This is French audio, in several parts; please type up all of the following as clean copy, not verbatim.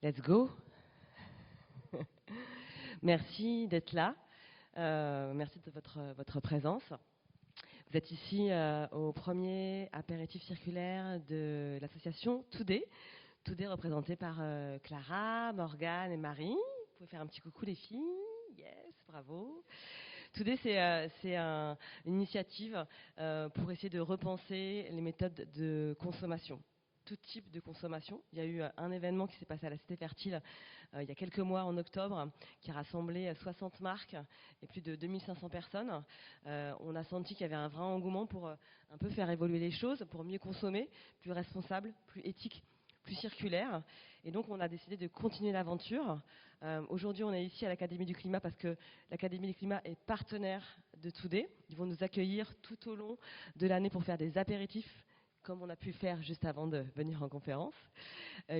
Let's go. Merci d'être là. Merci de votre présence. Vous êtes ici au premier apéritif circulaire de l'association Today. Today représenté par Clara, Morgane et Marie. Vous pouvez faire un petit coucou les filles. Yes, bravo. Today, c'est une initiative pour essayer de repenser les méthodes de consommation. Tout type de consommation. Il y a eu un événement qui s'est passé à la Cité Fertile il y a quelques mois en octobre qui a rassemblé 60 marques et plus de 2500 personnes. On a senti qu'il y avait un vrai engouement pour un peu faire évoluer les choses, pour mieux consommer, plus responsable, plus éthique, plus circulaire. Et donc on a décidé de continuer l'aventure. Aujourd'hui on est ici à l'Académie du Climat parce que l'Académie du Climat est partenaire de Today. Ils vont nous accueillir tout au long de l'année pour faire des apéritifs comme on a pu faire juste avant de venir en conférence,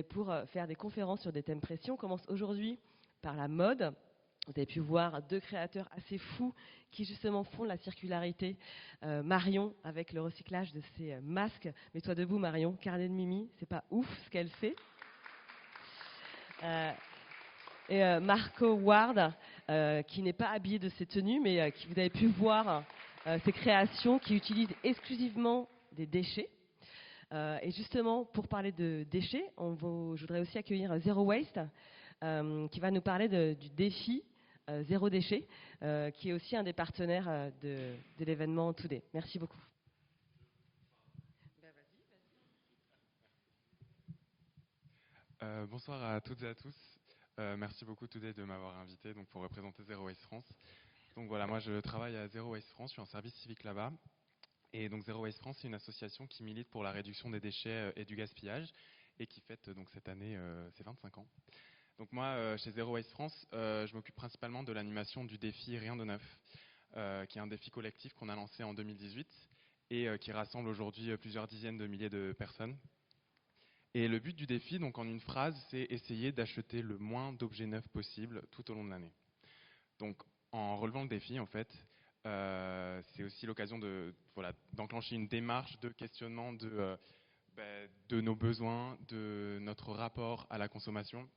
pour faire des conférences sur des thèmes précis. On commence aujourd'hui par la mode. Vous avez pu voir deux créateurs assez fous qui justement font la circularité. Marion avec le recyclage de ses masques. Mets-toi debout Marion, carnet de Mimi, c'est pas ouf ce qu'elle fait. Et Marco Ward, qui n'est pas habillé de ses tenues, mais qui vous avez pu voir ses créations, qui utilisent exclusivement des déchets. Et justement, pour parler de déchets, je voudrais aussi accueillir Zero Waste, qui va nous parler du défi Zéro Déchet, qui est aussi un des partenaires de l'événement Today. Merci beaucoup. Bonsoir à toutes et à tous. Merci beaucoup Today de m'avoir invité pour représenter Zero Waste France. Donc voilà, moi je travaille à Zero Waste France, je suis en service civique là-bas. Et donc Zero Waste France, c'est une association qui milite pour la réduction des déchets et du gaspillage et qui fête donc cette année ses 25 ans. Donc moi, chez Zero Waste France, je m'occupe principalement de l'animation du défi Rien de neuf, qui est un défi collectif qu'on a lancé en 2018 et qui rassemble aujourd'hui plusieurs dizaines de milliers de personnes. Et le but du défi, donc en une phrase, c'est essayer d'acheter le moins d'objets neufs possible tout au long de l'année. Donc en relevant le défi, en fait, c'est aussi l'occasion d'enclencher une démarche de questionnement de nos besoins, de notre rapport à la consommation.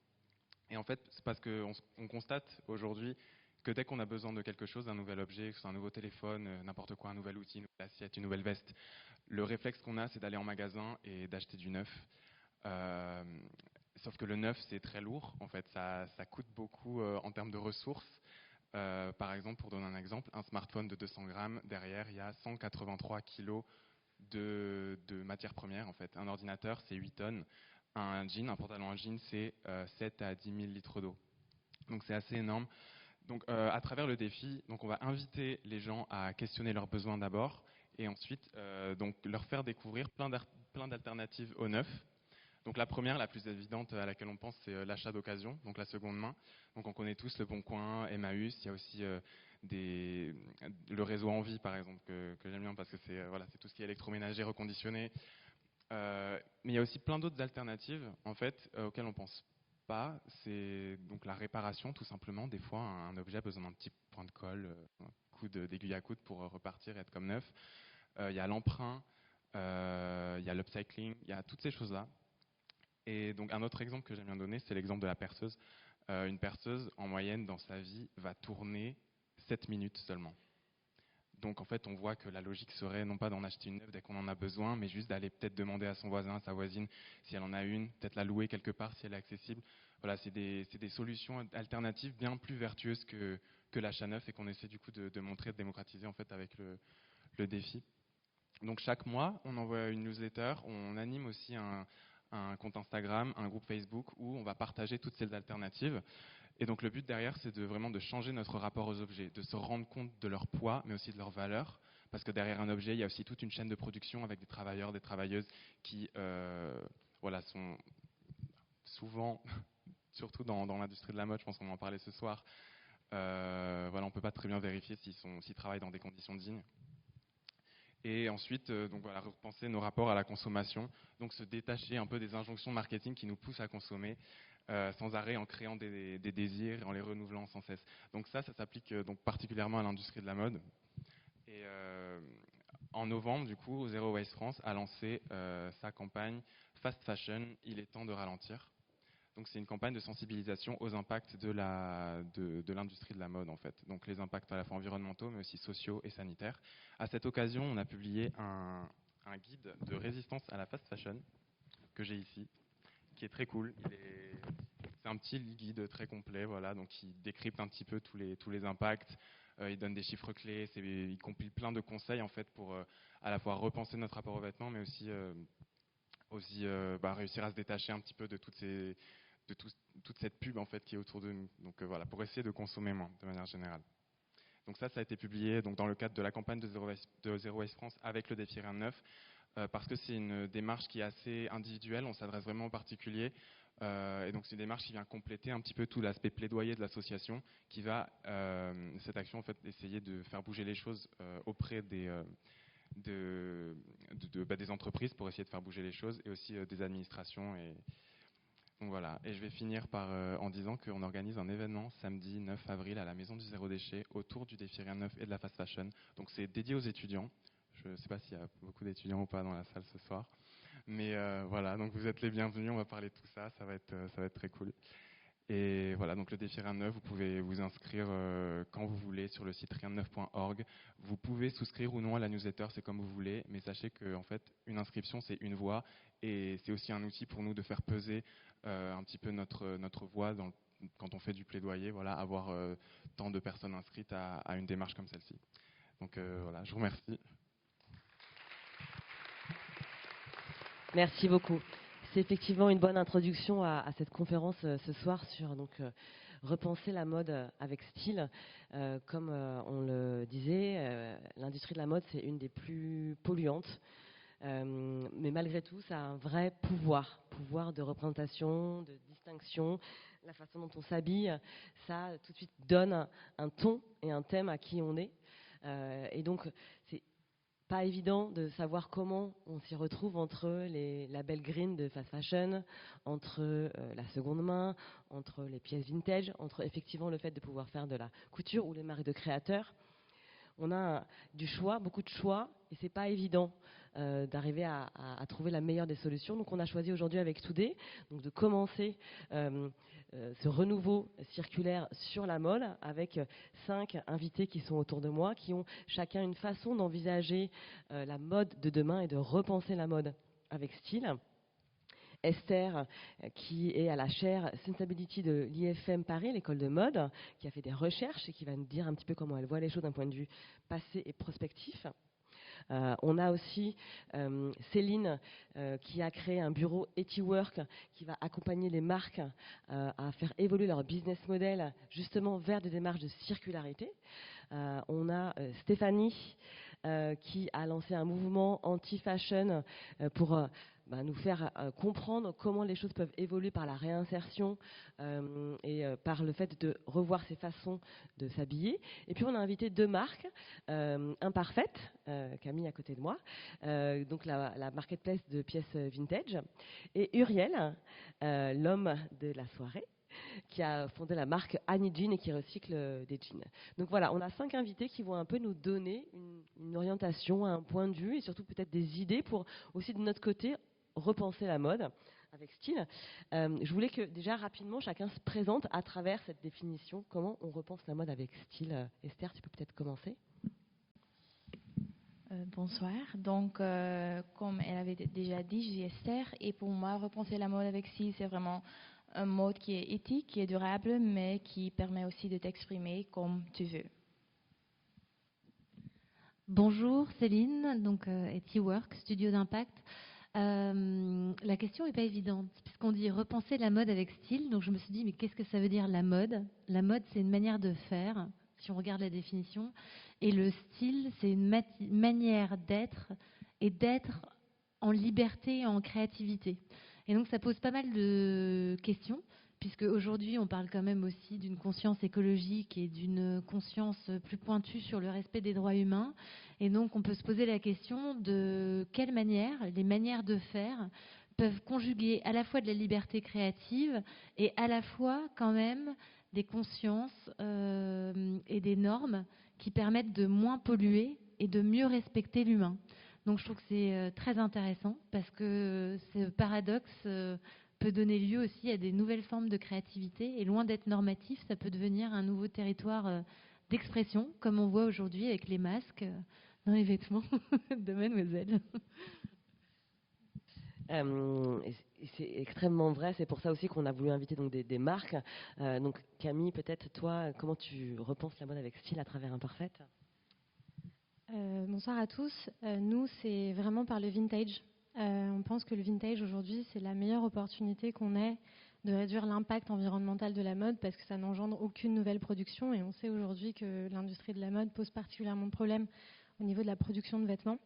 Et en fait, c'est parce qu'on constate aujourd'hui que dès qu'on a besoin de quelque chose, d'un nouvel objet, que ce soit un nouveau téléphone, n'importe quoi, un nouvel outil, une nouvelle assiette, une nouvelle veste, le réflexe qu'on a, c'est d'aller en magasin et d'acheter du neuf. Sauf que le neuf, c'est très lourd. En fait, ça coûte beaucoup en termes de ressources. Par exemple, pour donner un exemple, un smartphone de 200 grammes, derrière, il y a 183 kilos de matières premières. En fait. Un ordinateur, c'est 8 tonnes. Un pantalon en jean, c'est 7 à 10 000 litres d'eau. Donc c'est assez énorme. Donc à travers le défi, donc on va inviter les gens à questionner leurs besoins d'abord et ensuite donc leur faire découvrir plein d'alternatives au neuf. Donc la première, la plus évidente à laquelle on pense, c'est l'achat d'occasion, donc la seconde main. Donc on connaît tous Le Bon Coin, Emmaüs, il y a aussi le réseau Envie par exemple que j'aime bien parce que c'est tout ce qui est électroménager, reconditionné. Mais il y a aussi plein d'autres alternatives en fait auxquelles on pense pas. C'est donc la réparation tout simplement. Des fois un objet a besoin d'un petit point de colle, un coup d'aiguille à coudre pour repartir et être comme neuf. Il y a l'emprunt, il y a l'upcycling, il y a toutes ces choses-là. Et donc un autre exemple que j'aime bien donner, c'est l'exemple de la perceuse. Une perceuse, en moyenne, dans sa vie, va tourner 7 minutes seulement. Donc en fait, on voit que la logique serait non pas d'en acheter une neuve dès qu'on en a besoin, mais juste d'aller peut-être demander à son voisin, à sa voisine, si elle en a une, peut-être la louer quelque part si elle est accessible. Voilà, c'est des solutions alternatives bien plus vertueuses que l'achat neuf et qu'on essaie du coup de montrer, de démocratiser en fait avec le défi. Donc chaque mois, on envoie une newsletter, on anime aussi un compte Instagram, un groupe Facebook où on va partager toutes ces alternatives. Et donc le but derrière, c'est vraiment de changer notre rapport aux objets, de se rendre compte de leur poids, mais aussi de leur valeur. Parce que derrière un objet, il y a aussi toute une chaîne de production avec des travailleurs, des travailleuses qui sont souvent, surtout dans l'industrie de la mode, je pense qu'on en parlait ce soir, on ne peut pas très bien vérifier s'ils travaillent dans des conditions dignes. Et ensuite, repenser nos rapports à la consommation, donc se détacher un peu des injonctions marketing qui nous poussent à consommer sans arrêt en créant des désirs et en les renouvelant sans cesse. Donc ça s'applique donc particulièrement à l'industrie de la mode. Et en novembre, du coup, Zero Waste France a lancé sa campagne Fast Fashion, il est temps de ralentir. Donc c'est une campagne de sensibilisation aux impacts de l'industrie de la mode en fait. Donc les impacts à la fois environnementaux mais aussi sociaux et sanitaires. À cette occasion, on a publié un guide de résistance à la fast fashion que j'ai ici, qui est très cool. C'est un petit guide très complet, voilà, donc il décrypte un petit peu tous les impacts. Il donne des chiffres clés, il compile plein de conseils en fait pour à la fois repenser notre rapport aux vêtements, mais aussi réussir à se détacher un petit peu de toute cette pub en fait qui est autour de nous. Donc voilà, pour essayer de consommer moins de manière générale. Donc ça a été publié donc, dans le cadre de la campagne de Zero Waste France avec le défi Rien de Neuf, parce que c'est une démarche qui est assez individuelle, on s'adresse vraiment aux particuliers, et donc c'est une démarche qui vient compléter un petit peu tout l'aspect plaidoyer de l'association, qui va, cette action en fait, essayer de faire bouger les choses auprès des entreprises pour essayer de faire bouger les choses, et aussi des administrations. Donc voilà, et je vais finir en disant qu'on organise un événement samedi 9 avril à la Maison du Zéro Déchet autour du défi Rien de Neuf et de la fast fashion. Donc c'est dédié aux étudiants. Je ne sais pas s'il y a beaucoup d'étudiants ou pas dans la salle ce soir. Mais voilà, donc vous êtes les bienvenus, on va parler de tout ça, ça va être très cool. Et voilà, donc le défi Rien de Neuf, vous pouvez vous inscrire quand vous voulez sur le site riendeneuf.org. Vous pouvez souscrire ou non à la newsletter, c'est comme vous voulez, mais sachez qu'en fait, une inscription, c'est une voix, et c'est aussi un outil pour nous de faire peser un petit peu notre voix quand on fait du plaidoyer, voilà, avoir tant de personnes inscrites à une démarche comme celle-ci. Donc voilà, je vous remercie. Merci beaucoup. C'est effectivement une bonne introduction à cette conférence ce soir sur repenser la mode avec style. Comme on le disait, l'industrie de la mode, c'est une des plus polluantes. Mais malgré tout, ça a un vrai pouvoir de représentation, de distinction. La façon dont on s'habille, ça tout de suite donne un ton et un thème à qui on est. Et donc, c'est pas évident de savoir comment on s'y retrouve entre les labels green de fast fashion, entre la seconde main, entre les pièces vintage, entre effectivement le fait de pouvoir faire de la couture ou les marques de créateurs. On a du choix, beaucoup de choix, et c'est pas évident d'arriver à trouver la meilleure des solutions. Donc on a choisi aujourd'hui avec Today de commencer ce renouveau circulaire sur la mode avec 5 invités qui sont autour de moi, qui ont chacun une façon d'envisager la mode de demain et de repenser la mode avec style. Esther, qui est à la chaire Sustainability de l'IFM Paris, l'école de mode, qui a fait des recherches et qui va nous dire un petit peu comment elle voit les choses d'un point de vue passé et prospectif. On a aussi Céline qui a créé un bureau EtiWork qui va accompagner les marques à faire évoluer leur business model justement vers des démarches de circularité. On a Stéphanie qui a lancé un mouvement anti-fashion pour nous faire comprendre comment les choses peuvent évoluer par la réinsertion et par le fait de revoir ses façons de s'habiller. Et puis on a invité 2 marques, Imparfaite, Camille à côté de moi, donc la marketplace de pièces vintage, et Uriel, l'homme de la soirée, qui a fondé la marque Annie Jean et qui recycle des jeans. Donc voilà, on a 5 invités qui vont un peu nous donner une orientation, un point de vue et surtout peut-être des idées pour aussi de notre côté repenser la mode avec style. Je voulais que déjà rapidement chacun se présente à travers cette définition, comment on repense la mode avec style. Esther, tu peux peut-être commencer. Bonsoir. Donc, comme elle avait déjà dit, je suis Esther et pour moi, repenser la mode avec style, c'est vraiment un mode qui est éthique, qui est durable, mais qui permet aussi de t'exprimer comme tu veux. Bonjour Céline, donc EtiWork, studio d'impact. La question n'est pas évidente, puisqu'on dit repenser la mode avec style. Donc je me suis dit, mais qu'est-ce que ça veut dire la mode ? La mode, c'est une manière de faire, si on regarde la définition. Et le style, c'est une manière d'être et d'être en liberté et en créativité. Et donc ça pose pas mal de questions, puisque aujourd'hui on parle quand même aussi d'une conscience écologique et d'une conscience plus pointue sur le respect des droits humains. Et donc on peut se poser la question de quelle manière les manières de faire peuvent conjuguer à la fois de la liberté créative et à la fois quand même des consciences et des normes qui permettent de moins polluer et de mieux respecter l'humain. Donc je trouve que c'est très intéressant parce que ce paradoxe peut donner lieu aussi à des nouvelles formes de créativité. Et loin d'être normatif, ça peut devenir un nouveau territoire d'expression, comme on voit aujourd'hui avec les masques dans les vêtements de Mademoiselle. Et c'est extrêmement vrai, c'est pour ça aussi qu'on a voulu inviter donc des marques. Donc Camille, peut-être toi, comment tu repenses la mode avec style à travers Imparfaite? Bonsoir à tous. Nous, c'est vraiment par le vintage. On pense que le vintage aujourd'hui, c'est la meilleure opportunité qu'on ait de réduire l'impact environnemental de la mode parce que ça n'engendre aucune nouvelle production. Et on sait aujourd'hui que l'industrie de la mode pose particulièrement de problèmes au niveau de la production de vêtements.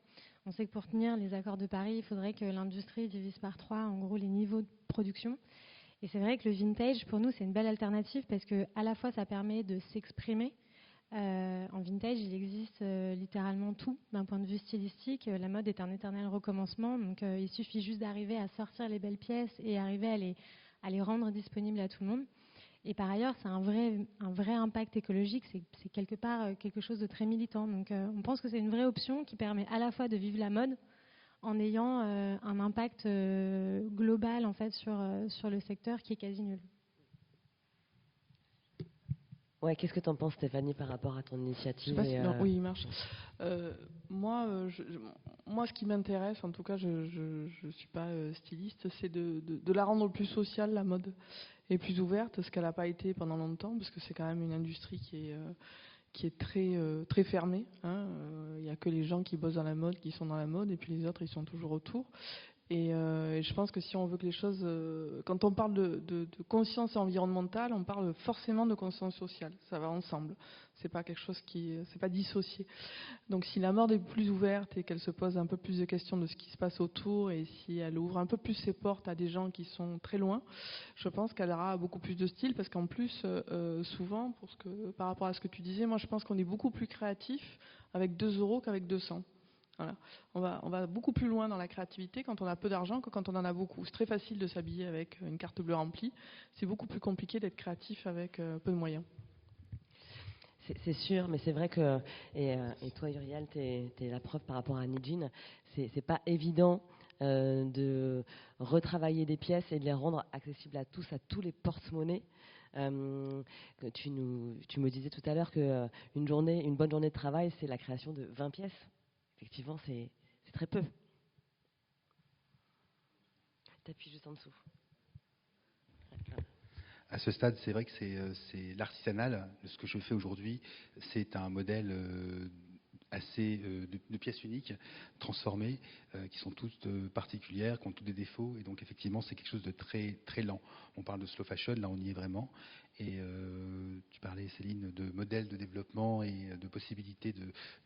On sait que pour tenir les accords de Paris, il faudrait que l'industrie divise par 3, en gros, les niveaux de production. Et c'est vrai que le vintage, pour nous, c'est une belle alternative parce que à la fois, ça permet de s'exprimer. En vintage, il existe littéralement tout d'un point de vue stylistique. La mode est un éternel recommencement, donc il suffit juste d'arriver à sortir les belles pièces et arriver à les rendre disponibles à tout le monde. Et par ailleurs, c'est un vrai impact écologique, c'est quelque part quelque chose de très militant. Donc on pense que c'est une vraie option qui permet à la fois de vivre la mode en ayant un impact global en fait, sur le secteur qui est quasi nul. Ouais, qu'est-ce que tu en penses, Stéphanie, par rapport à ton initiative? Oui, il marche. Moi, ce qui m'intéresse, en tout cas, je ne suis pas styliste, c'est de la rendre plus sociale, la mode, et plus ouverte, ce qu'elle n'a pas été pendant longtemps, parce que c'est quand même une industrie qui est très fermée. Il n'y a que les gens qui bossent dans la mode qui sont dans la mode, et puis les autres, ils sont toujours autour. Et je pense que si on veut que les choses... quand on parle de conscience environnementale, on parle forcément de conscience sociale. Ça va ensemble. C'est pas quelque chose c'est pas dissocié. Donc si la mode est plus ouverte et qu'elle se pose un peu plus de questions de ce qui se passe autour et si elle ouvre un peu plus ses portes à des gens qui sont très loin, je pense qu'elle aura beaucoup plus de style parce qu'en plus, souvent, par rapport à ce que tu disais, moi je pense qu'on est beaucoup plus créatif avec 2 € qu'avec 200. Voilà. On va beaucoup plus loin dans la créativité quand on a peu d'argent que quand on en a beaucoup. C'est très facile de s'habiller avec une carte bleue remplie. C'est beaucoup plus compliqué d'être créatif avec peu de moyens. C'est sûr, mais c'est vrai que, et toi Uriel, tu es la preuve par rapport à Nijin, c'est pas évident de retravailler des pièces et de les rendre accessibles à tous les porte-monnaies. Tu me disais tout à l'heure qu'une bonne journée de travail, c'est la création de 20 pièces. Effectivement, c'est très peu. T'appuies juste en dessous. À ce stade, c'est vrai que c'est l'artisanal. Ce que je fais aujourd'hui, c'est un modèle assez de pièces uniques, transformées, qui sont toutes particulières, qui ont tous des défauts. Et donc, effectivement, c'est quelque chose de très, très lent. On parle de slow fashion, là, on y est vraiment. Et tu parlais, Céline, de modèles de développement et de possibilités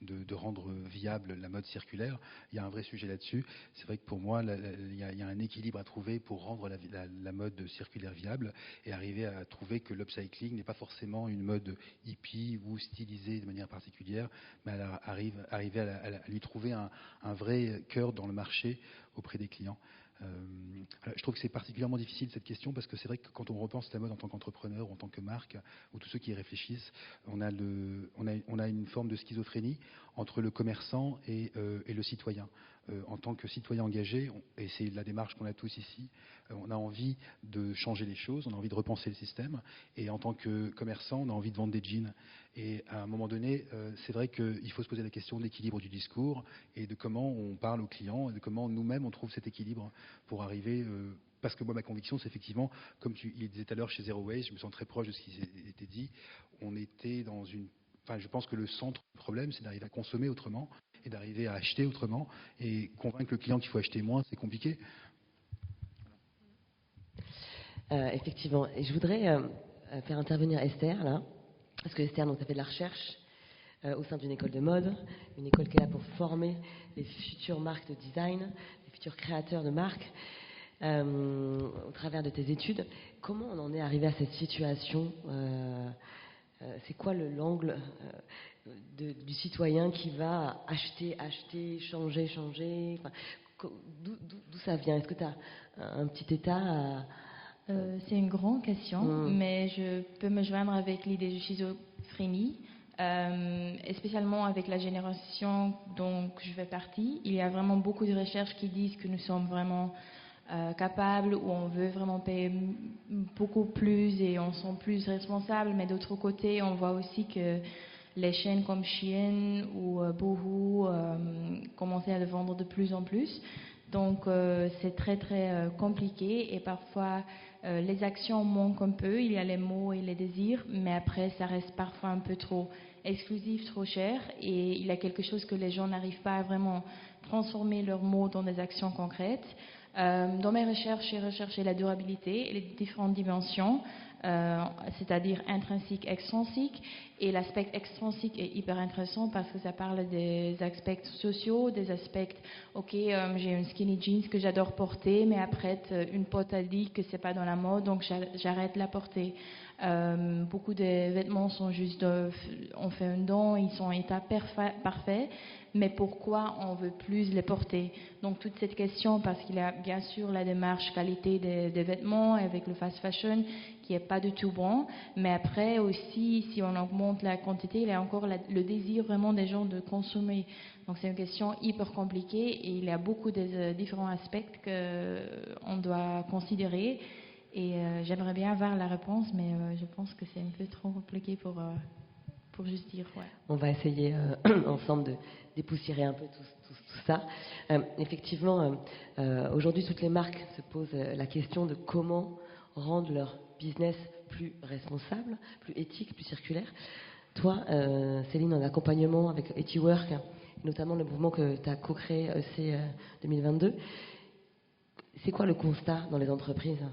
de rendre viable la mode circulaire. Il y a un vrai sujet là-dessus. C'est vrai que pour moi, il y a un équilibre à trouver pour rendre la mode circulaire viable et arriver à trouver que l'upcycling n'est pas forcément une mode hippie ou stylisée de manière particulière, mais arriver à lui trouver un vrai cœur dans le marché auprès des clients. Je trouve que c'est particulièrement difficile cette question parce que c'est vrai que quand on repense la mode en tant qu'entrepreneur ou en tant que marque ou tous ceux qui y réfléchissent, on a une forme de schizophrénie entre le commerçant et le citoyen. En tant que citoyen engagé, et c'est la démarche qu'on a tous ici, on a envie de changer les choses, on a envie de repenser le système, et en tant que commerçant, on a envie de vendre des jeans. Et à un moment donné, c'est vrai qu'il faut se poser la question de l'équilibre du discours et de comment on parle aux clients et de comment nous-mêmes on trouve cet équilibre pour arriver... parce que moi, ma conviction, c'est effectivement, comme il disait tout à l'heure chez Zero Waste, je me sens très proche de ce qui était dit, on était dans une... Enfin, je pense que le centre du problème, c'est d'arriver à consommer autrement et d'arriver à acheter autrement. Et convaincre le client qu'il faut acheter moins, c'est compliqué. Effectivement. Et je voudrais faire intervenir Esther, là. Parce que Esther, donc, ça fait de la recherche au sein d'une école de mode, une école qui est là pour former les futures marques de design, les futurs créateurs de marques. Au travers de tes études, comment on en est arrivé à cette situation? C'est quoi l'angle du citoyen qui va acheter, changer? Enfin, d'où ça vient? Est-ce que tu as un petit état C'est une grande question, mais je peux me joindre avec l'idée de schizophrénie, et spécialement avec la génération dont je fais partie. Il y a vraiment beaucoup de recherches qui disent que nous sommes vraiment capable, où on veut vraiment payer beaucoup plus et on se sent plus responsable. Mais d'autre côté, on voit aussi que les chaînes comme Shein ou Boohoo commençaient à le vendre de plus en plus. Donc c'est très très compliqué et parfois les actions manquent un peu. Il y a les mots et les désirs, mais après ça reste parfois un peu trop exclusif, trop cher, et il y a quelque chose que les gens n'arrivent pas à vraiment transformer leurs mots dans des actions concrètes. Dans mes recherches, j'ai recherché la durabilité et les différentes dimensions, c'est-à-dire intrinsique, extrinsique. Et l'aspect extrinsique est hyper intéressant parce que ça parle des aspects sociaux, des aspects, ok, j'ai une skinny jeans que j'adore porter, mais après une pote a dit que c'est pas dans la mode, donc j'arrête de la porter. Beaucoup de vêtements sont juste, on fait un don, ils sont en état parfait, mais pourquoi on veut plus les porter? Donc toute cette question, parce qu'il y a bien sûr la démarche qualité des vêtements avec le fast fashion qui est pas du tout bon, mais après aussi si on augmente la quantité, il y a encore le désir vraiment des gens de consommer. Donc c'est une question hyper compliquée et il y a beaucoup de différents aspects qu'on doit considérer. Et j'aimerais bien avoir la réponse, mais je pense que c'est un peu trop compliqué pour juste dire. Ouais. On va essayer ensemble de dépoussiérer un peu tout ça. Effectivement, aujourd'hui, toutes les marques se posent la question de comment rendre leur business plus responsable, plus éthique, plus circulaire. Toi, Céline, en accompagnement avec Etiwork, notamment le mouvement que tu as co-créé EC 2022, c'est quoi le constat dans les entreprises ?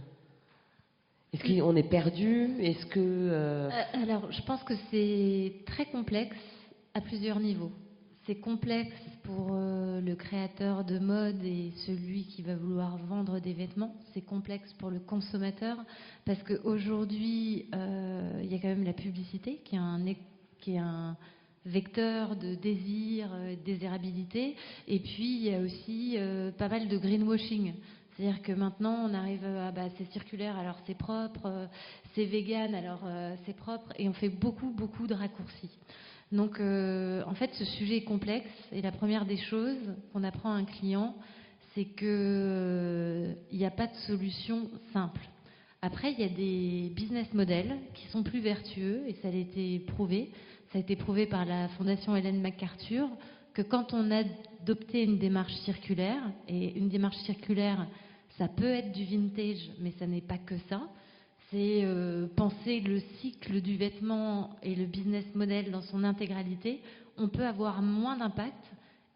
Est-ce qu'on est perdu ? Est-ce que Alors, je pense que c'est très complexe à plusieurs niveaux. C'est complexe pour le créateur de mode et celui qui va vouloir vendre des vêtements. C'est complexe pour le consommateur parce qu'aujourd'hui, il y a quand même la publicité qui est un vecteur de désir, de désirabilité. Et puis, il y a aussi pas mal de greenwashing. C'est-à-dire que maintenant, on arrive à c'est circulaire, alors c'est propre, c'est vegan, alors c'est propre, et on fait beaucoup de raccourcis. Donc, en fait, ce sujet est complexe, et la première des choses qu'on apprend à un client, c'est qu'il n'y a pas de solution simple. Après, il y a des business models qui sont plus vertueux, et ça a été prouvé. Ça a été prouvé par la Fondation Ellen MacArthur, que quand on a adopté une démarche circulaire, et une démarche circulaire, ça peut être du vintage, mais ça n'est pas que ça. C'est penser le cycle du vêtement et le business model dans son intégralité. On peut avoir moins d'impact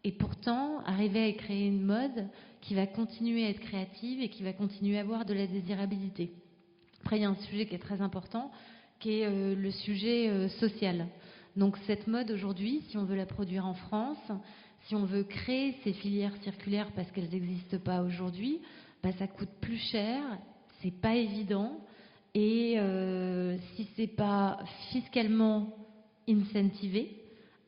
et pourtant arriver à créer une mode qui va continuer à être créative et qui va continuer à avoir de la désirabilité. Après, il y a un sujet qui est très important, qui est le sujet social. Donc cette mode aujourd'hui, si on veut la produire en France, si on veut créer ces filières circulaires parce qu'elles n'existent pas aujourd'hui, ça coûte plus cher, c'est pas évident, et si c'est pas fiscalement incentivé,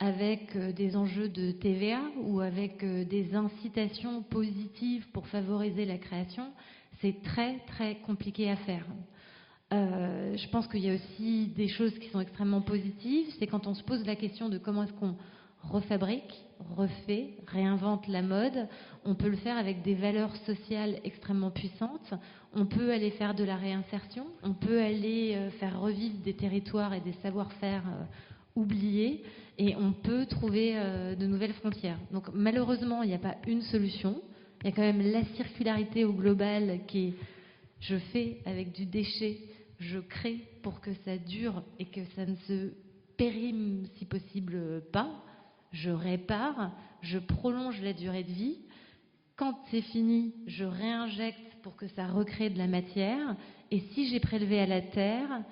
avec des enjeux de TVA ou avec des incitations positives pour favoriser la création, c'est très très compliqué à faire. Je pense qu'il y a aussi des choses qui sont extrêmement positives, c'est quand on se pose la question de comment est-ce qu'on refabrique, refait, réinvente la mode. On peut le faire avec des valeurs sociales extrêmement puissantes. On peut aller faire de la réinsertion. On peut aller faire revivre des territoires et des savoir-faire oubliés. Et on peut trouver de nouvelles frontières. Donc malheureusement, il n'y a pas une solution. Il y a quand même la circularité au global qui est je fais avec du déchet, je crée pour que ça dure et que ça ne se périme si possible pas. Je répare, je prolonge la durée de vie. Quand c'est fini, je réinjecte pour que ça recrée de la matière. Et si j'ai prélevé à la terre,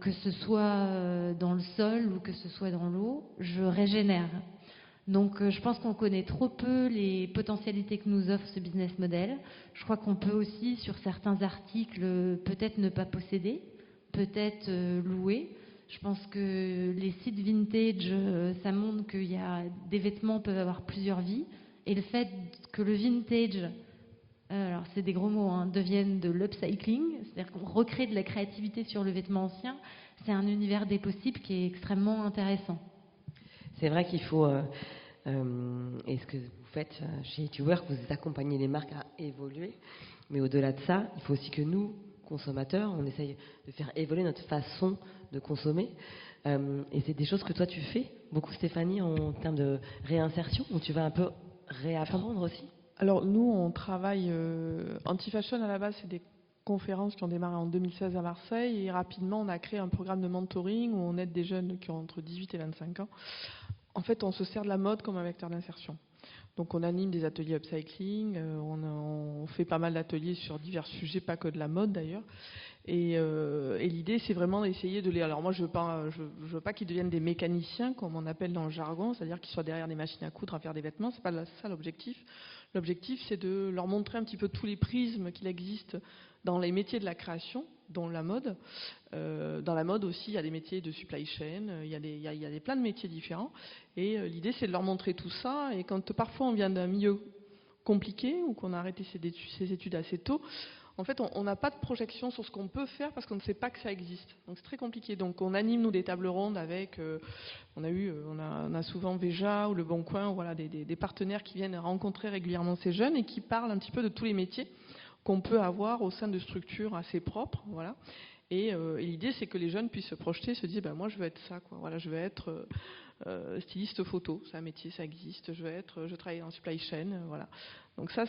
que ce soit dans le sol ou que ce soit dans l'eau, je régénère. Donc je pense qu'on connaît trop peu les potentialités que nous offre ce business model. Je crois qu'on peut aussi, sur certains articles, peut-être ne pas posséder, peut-être louer. Je pense que les sites vintage, ça montre qu'il y a des vêtements peuvent avoir plusieurs vies. Et le fait que le vintage, alors c'est des gros mots, devienne de l'upcycling, c'est-à-dire qu'on recrée de la créativité sur le vêtement ancien, c'est un univers des possibles qui est extrêmement intéressant. C'est vrai qu'il faut, et ce que vous faites chez Etiwork, vous accompagnez les marques à évoluer. Mais au-delà de ça, il faut aussi que nous, consommateurs, on essaye de faire évoluer notre façon de consommer. Et c'est des choses que toi tu fais beaucoup, Stéphanie, en termes de réinsertion, où tu vas un peu réapprendre aussi. Alors nous, on travaille Anti-Fashion à la base, c'est des conférences qui ont démarré en 2016 à Marseille, et rapidement on a créé un programme de mentoring où on aide des jeunes qui ont entre 18 et 25 ans. En fait, on se sert de la mode comme un vecteur d'insertion. Donc on anime des ateliers upcycling, on fait pas mal d'ateliers sur divers sujets, pas que de la mode d'ailleurs. Et l'idée, c'est vraiment d'essayer de les... Alors moi, je veux pas qu'ils deviennent des mécaniciens, comme on appelle dans le jargon, c'est-à-dire qu'ils soient derrière des machines à coudre à faire des vêtements. C'est pas ça l'objectif. L'objectif, c'est de leur montrer un petit peu tous les prismes qu'il existe dans les métiers de la création, dont la mode. Dans la mode aussi, il y a des métiers de supply chain, il y a plein de métiers différents. Et l'idée, c'est de leur montrer tout ça. Et quand parfois on vient d'un milieu compliqué ou qu'on a arrêté ses études assez tôt, en fait, on n'a pas de projection sur ce qu'on peut faire parce qu'on ne sait pas que ça existe. Donc c'est très compliqué. Donc on anime nous des tables rondes avec, on a souvent Veja ou Le Bon Coin, voilà, des partenaires qui viennent rencontrer régulièrement ces jeunes et qui parlent un petit peu de tous les métiers qu'on peut avoir au sein de structures assez propres, voilà. Et l'idée, c'est que les jeunes puissent se projeter, se dire, moi, je veux être ça, quoi. Voilà, je veux être styliste photo, c'est un métier, ça existe. Je travaille en supply chain, voilà. Donc ça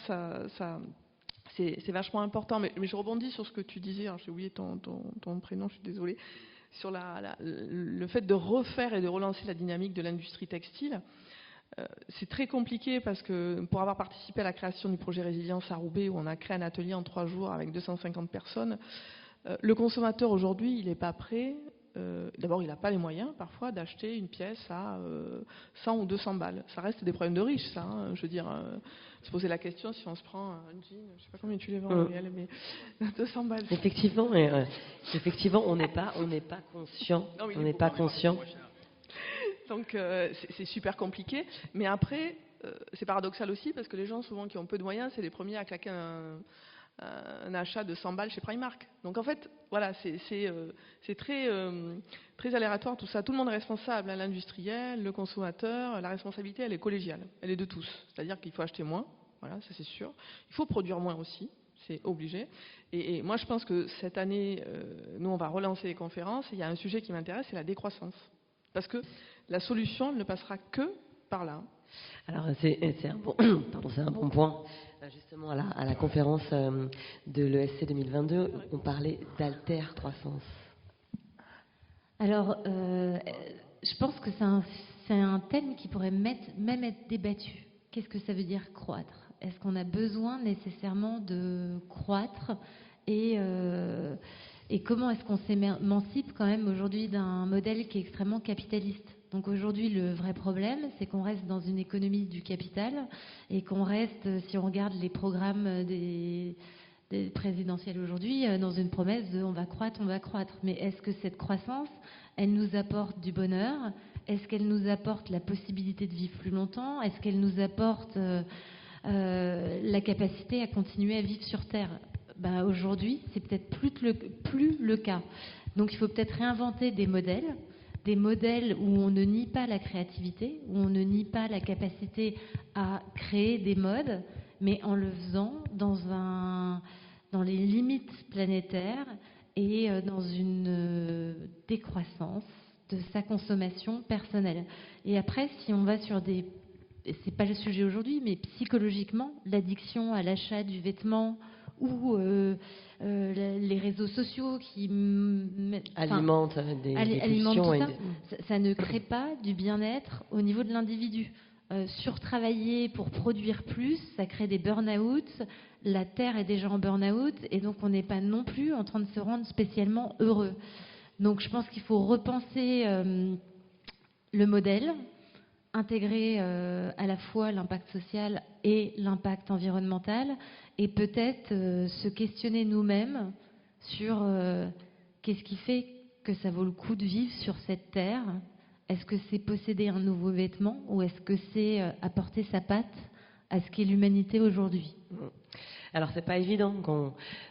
c'est vachement important. Mais je rebondis sur ce que tu disais. J'ai oublié ton prénom, je suis désolée. Sur le fait de refaire et de relancer la dynamique de l'industrie textile. C'est très compliqué parce que pour avoir participé à la création du projet Résilience à Roubaix, où on a créé un atelier en 3 jours avec 250 personnes, le consommateur aujourd'hui, il n'est pas prêt. D'abord, il n'a pas les moyens parfois d'acheter une pièce à 100 ou 200 balles. Ça reste des problèmes de riches, ça. Hein. Je veux dire, se poser la question si on se prend un jean, je ne sais pas combien tu les vends, mais 200 balles. Effectivement, on n'est pas conscient. Non, on n'est pas conscient. Donc c'est super compliqué. Mais après, c'est paradoxal aussi parce que les gens souvent qui ont peu de moyens, c'est les premiers à claquer un achat de 100 balles chez Primark. Donc en fait, voilà, c'est très aléatoire tout ça. Tout le monde est responsable, hein, l'industriel, le consommateur. La responsabilité, elle est collégiale, elle est de tous. C'est-à-dire qu'il faut acheter moins, voilà, ça c'est sûr. Il faut produire moins aussi, c'est obligé. Et moi, je pense que cette année, nous, on va relancer les conférences. Et il y a un sujet qui m'intéresse, c'est la décroissance. Parce que la solution ne passera que par là. Alors c'est un bon point. Justement, à la conférence de l'ESC 2022, on parlait d'alter-croissance. Alors, je pense que c'est un thème qui pourrait même être débattu. Qu'est-ce que ça veut dire croître ? Est-ce qu'on a besoin nécessairement de croître ? Et comment est-ce qu'on s'émancipe quand même aujourd'hui d'un modèle qui est extrêmement capitaliste ? Donc aujourd'hui, le vrai problème, c'est qu'on reste dans une économie du capital et qu'on reste, si on regarde les programmes des présidentielles aujourd'hui, dans une promesse de on va croître. Mais est-ce que cette croissance, elle nous apporte du bonheur ? Est-ce qu'elle nous apporte la possibilité de vivre plus longtemps ? Est-ce qu'elle nous apporte la capacité à continuer à vivre sur Terre ? Aujourd'hui, c'est peut-être plus le cas. Donc il faut peut-être réinventer des modèles où on ne nie pas la créativité, où on ne nie pas la capacité à créer des modes, mais en le faisant dans les limites planétaires et dans une décroissance de sa consommation personnelle. Et après, si on va sur c'est pas le sujet aujourd'hui, mais psychologiquement, l'addiction à l'achat du vêtement ou les réseaux sociaux qui alimentent des pulsions. Ça ne crée pas du bien-être au niveau de l'individu. Surtravailler pour produire plus, ça crée des burn-out. La Terre est déjà en burn-out et donc on n'est pas non plus en train de se rendre spécialement heureux. Donc je pense qu'il faut repenser le modèle, intégrer à la fois l'impact social et l'impact environnemental, et peut-être se questionner nous-mêmes sur qu'est-ce qui fait que ça vaut le coup de vivre sur cette terre. Est-ce que c'est posséder un nouveau vêtement ou est-ce que c'est apporter sa patte à ce qu'est l'humanité aujourd'hui ? Alors c'est pas évident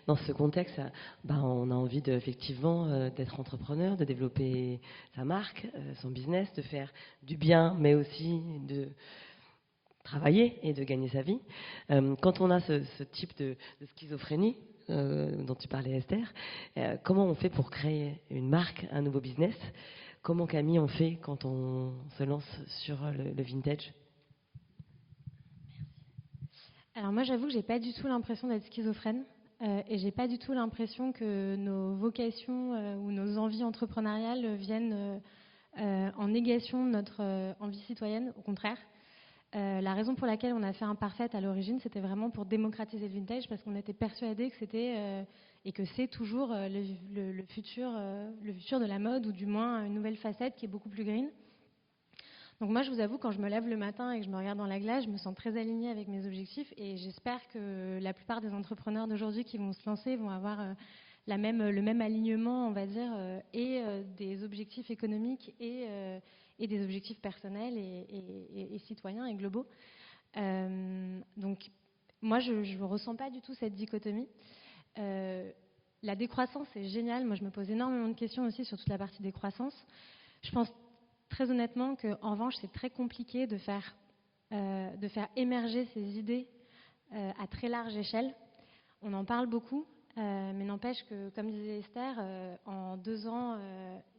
dans ce contexte, on a envie effectivement d'être entrepreneur, de développer sa marque, son business, de faire du bien, mais aussi travailler et de gagner sa vie. Quand on a ce type de schizophrénie dont tu parlais, Esther, comment on fait pour créer une marque, un nouveau business? Comment, Camille, on fait quand on se lance sur le vintage? Alors moi, j'avoue que j'ai pas du tout l'impression d'être schizophrène et j'ai pas du tout l'impression que nos vocations ou nos envies entrepreneuriales viennent en négation de notre envie citoyenne. Au contraire, la raison pour laquelle on a fait Imparfaite à l'origine, c'était vraiment pour démocratiser le vintage, parce qu'on était persuadés que c'était et que c'est toujours le futur de la mode, ou du moins une nouvelle facette qui est beaucoup plus green. Donc moi, je vous avoue, quand je me lève le matin et que je me regarde dans la glace, je me sens très alignée avec mes objectifs, et j'espère que la plupart des entrepreneurs d'aujourd'hui qui vont se lancer vont avoir le même alignement, on va dire, et des objectifs économiques et des objectifs personnels et citoyens et globaux. Donc moi, je ne ressens pas du tout cette dichotomie. La décroissance, c'est génial. Moi, je me pose énormément de questions aussi sur toute la partie décroissance. Je pense très honnêtement qu'en revanche, c'est très compliqué de faire émerger ces idées à très large échelle. On en parle beaucoup, mais n'empêche que, comme disait Esther, en 2 ans,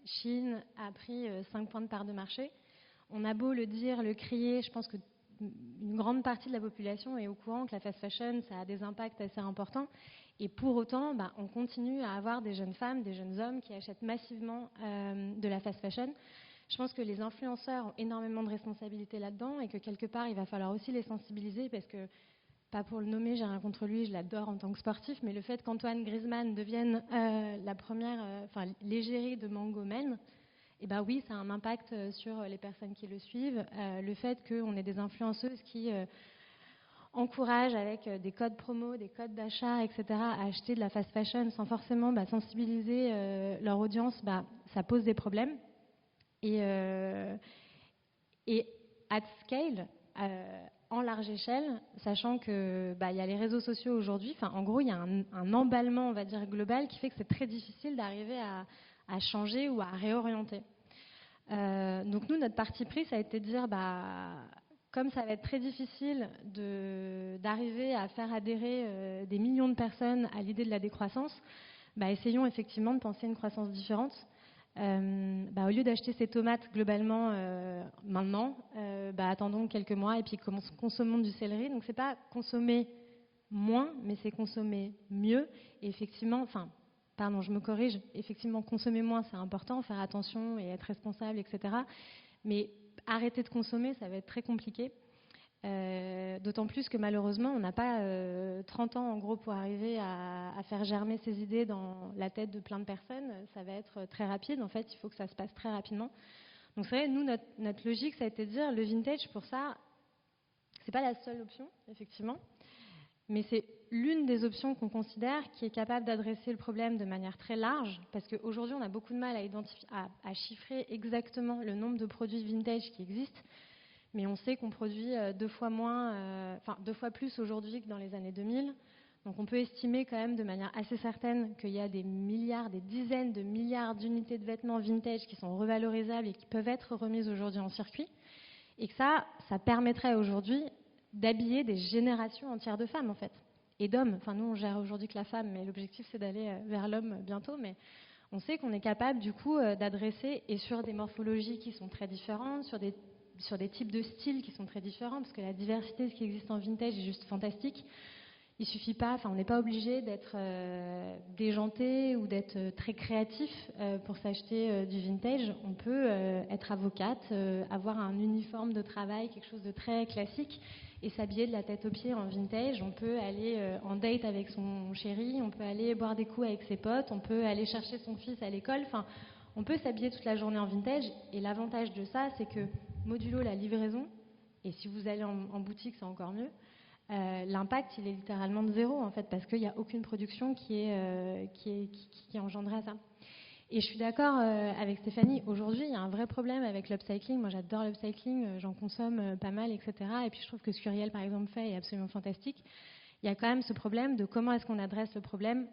Chine a pris 5 points de part de marché. On a beau le dire, le crier, je pense qu'une grande partie de la population est au courant que la fast fashion, ça a des impacts assez importants. Et pour autant, on continue à avoir des jeunes femmes, des jeunes hommes qui achètent massivement de la fast fashion. Je pense que les influenceurs ont énormément de responsabilités là-dedans, et que quelque part, il va falloir aussi les sensibiliser, parce que, pas pour le nommer, j'ai rien contre lui, je l'adore en tant que sportif, mais le fait qu'Antoine Griezmann devienne la première, l'égérie de Mango Men, et oui, ça a un impact sur les personnes qui le suivent. Le fait qu'on ait des influenceuses qui encouragent avec des codes promo, des codes d'achat, etc., à acheter de la fast fashion sans forcément sensibiliser leur audience, ça pose des problèmes. Et at scale, en large échelle, sachant que il y a les réseaux sociaux aujourd'hui. En gros, il y a un emballement, on va dire, global, qui fait que c'est très difficile d'arriver à changer ou à réorienter. Donc nous, notre parti pris, ça a été de dire, comme ça va être très difficile d'arriver à faire adhérer des millions de personnes à l'idée de la décroissance, essayons effectivement de penser une croissance différente. Au lieu d'acheter ces tomates globalement maintenant, attendons quelques mois et puis consommons du céleri. Donc c'est pas consommer moins, mais c'est consommer mieux. Et effectivement, je me corrige, effectivement consommer moins c'est important, faire attention et être responsable, etc. Mais arrêter de consommer, ça va être très compliqué. D'autant plus que malheureusement, on n'a pas 30 ans en gros pour arriver à faire germer ces idées dans la tête de plein de personnes. Ça va être très rapide. En fait, il faut que ça se passe très rapidement. Donc c'est vrai, nous, notre logique, ça a été de dire, le vintage, pour ça, c'est pas la seule option, effectivement, mais c'est l'une des options qu'on considère qui est capable d'adresser le problème de manière très large, parce qu'aujourd'hui, on a beaucoup de mal à chiffrer exactement le nombre de produits vintage qui existent. Mais on sait qu'on produit 2 fois plus aujourd'hui que dans les années 2000. Donc on peut estimer quand même de manière assez certaine qu'il y a des dizaines de milliards d'unités de vêtements vintage qui sont revalorisables et qui peuvent être remises aujourd'hui en circuit. Et que ça permettrait aujourd'hui d'habiller des générations entières de femmes, en fait. Et d'hommes. Nous, on gère aujourd'hui que la femme, mais l'objectif, c'est d'aller vers l'homme bientôt. Mais on sait qu'on est capable, du coup, d'adresser, et sur des morphologies qui sont très différentes, sur des types de styles qui sont très différents, parce que la diversité de ce qui existe en vintage est juste fantastique. Il suffit pas, on n'est pas obligé d'être déjanté ou d'être très créatif pour s'acheter du vintage. On peut être avocate, avoir un uniforme de travail, quelque chose de très classique, et s'habiller de la tête aux pieds en vintage. On peut aller en date avec son chéri, on peut aller boire des coups avec ses potes, on peut aller chercher son fils à l'école. On peut s'habiller toute la journée en vintage, et l'avantage de ça, c'est que modulo la livraison, et si vous allez en boutique, c'est encore mieux, l'impact, il est littéralement de 0, en fait, parce qu'il n'y a aucune production qui est engendrée à ça. Et je suis d'accord avec Stéphanie, aujourd'hui, il y a un vrai problème avec l'upcycling. Moi, j'adore l'upcycling, j'en consomme pas mal, etc. Et puis, je trouve que ce qu'Uriel, par exemple, fait est absolument fantastique. Il y a quand même ce problème de comment est-ce qu'on adresse le problème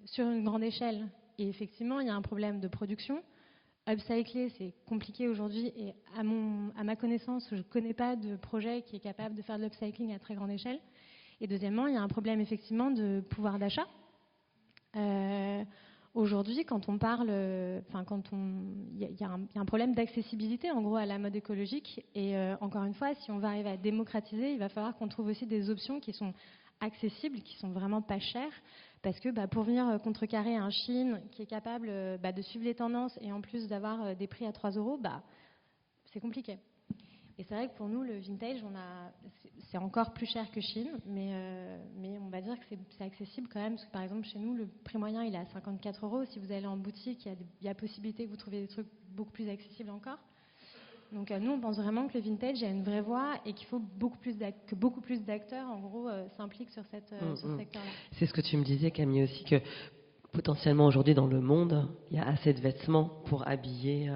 sur une grande échelle. Et effectivement, il y a un problème de production, upcycler, c'est compliqué aujourd'hui et à ma connaissance, je ne connais pas de projet qui est capable de faire de l'upcycling à très grande échelle. Et deuxièmement, il y a un problème effectivement de pouvoir d'achat. Aujourd'hui, quand on parle, il y a un problème d'accessibilité en gros à la mode écologique. Et encore une fois, si on va arriver à démocratiser, il va falloir qu'on trouve aussi des options qui sont accessibles, qui sont vraiment pas chères. Parce que pour venir contrecarrer un Shein qui est capable de suivre les tendances et en plus d'avoir des prix à 3 €, c'est compliqué. Et c'est vrai que pour nous, le vintage, c'est encore plus cher que Shein, mais on va dire que c'est accessible quand même. Parce que par exemple, chez nous, le prix moyen, il est à 54 €. Si vous allez en boutique, il y a possibilité que vous trouviez des trucs beaucoup plus accessibles encore. Donc nous, on pense vraiment que le vintage a une vraie voie et qu'il faut que beaucoup plus d'acteurs, en gros, s'impliquent sur ce secteur-là. C'est ce que tu me disais, Camille, aussi, que potentiellement aujourd'hui dans le monde, il y a assez de vêtements pour habiller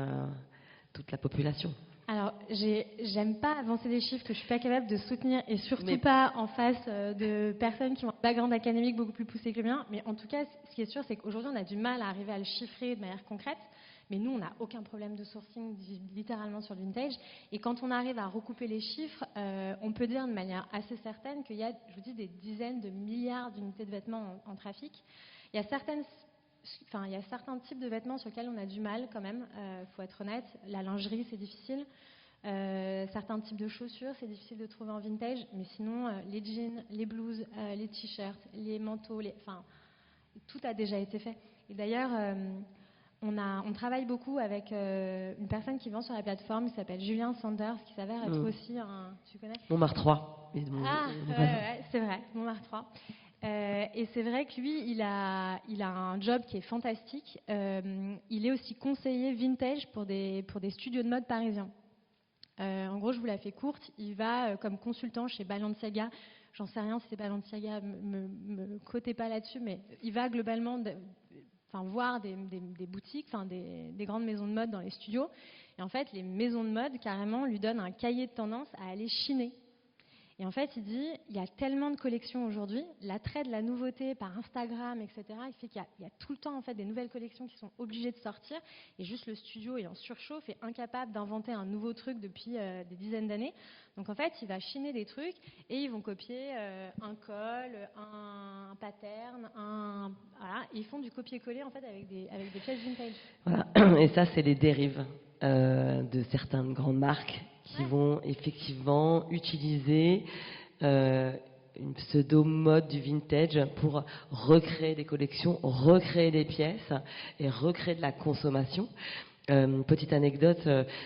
toute la population. Alors, j'aime pas avancer des chiffres que je suis pas capable de soutenir et surtout pas en face de personnes qui ont un background académique beaucoup plus poussé que le mien. Mais en tout cas, ce qui est sûr, c'est qu'aujourd'hui, on a du mal à arriver à le chiffrer de manière concrète. Mais nous, on n'a aucun problème de sourcing littéralement sur le vintage. Et quand on arrive à recouper les chiffres, on peut dire de manière assez certaine qu'il y a, je vous dis, des dizaines de milliards d'unités de vêtements en trafic. Il y a certains types de vêtements sur lesquels on a du mal quand même, faut être honnête. La lingerie, c'est difficile. Certains types de chaussures, c'est difficile de trouver en vintage. Mais sinon, les jeans, les blouses, les t-shirts, les manteaux, tout a déjà été fait. Et d'ailleurs, on travaille beaucoup avec une personne qui vend sur la plateforme qui s'appelle Julien Sanders, qui s'avère être aussi un... Tu connais ? Montmartre 3. C'est vrai, Montmartre 3. Et c'est vrai que lui, il a un job qui est fantastique. Il est aussi conseiller vintage pour des studios de mode parisiens. En gros, je vous la fais courte. Il va comme consultant chez Balenciaga. J'en sais rien si c'est Balenciaga, me cotez pas là-dessus, mais il va globalement voir des boutiques, des grandes maisons de mode dans les studios. Et en fait, les maisons de mode, carrément, lui donnent un cahier de tendance à aller chiner. Et en fait, il dit, il y a tellement de collections aujourd'hui, l'attrait de la nouveauté par Instagram, etc., il fait qu'il y a tout le temps en fait, des nouvelles collections qui sont obligées de sortir, et juste le studio est en surchauffe et incapable d'inventer un nouveau truc depuis des dizaines d'années. Donc en fait, il va chiner des trucs, et ils vont copier un col, un pattern, voilà, et ils font du copier-coller en fait, avec des pièces vintage. Voilà. Et ça, c'est les dérives de certaines grandes marques qui vont effectivement utiliser une pseudo-mode du vintage pour recréer des collections, recréer des pièces et recréer de la consommation. Petite anecdote,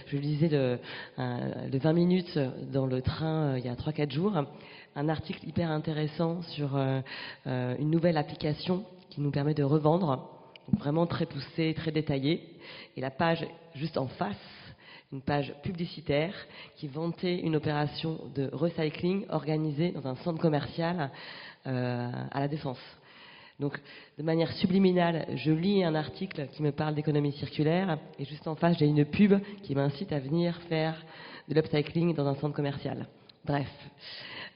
je lisais le 20 minutes dans le train il y a 3-4 jours, un article hyper intéressant sur une nouvelle application qui nous permet de revendre, donc vraiment très poussé, très détaillé, et la page juste en face, une page publicitaire qui vantait une opération de recycling organisée dans un centre commercial à la Défense. Donc, de manière subliminale, je lis un article qui me parle d'économie circulaire et juste en face, j'ai une pub qui m'incite à venir faire de l'upcycling dans un centre commercial. Bref.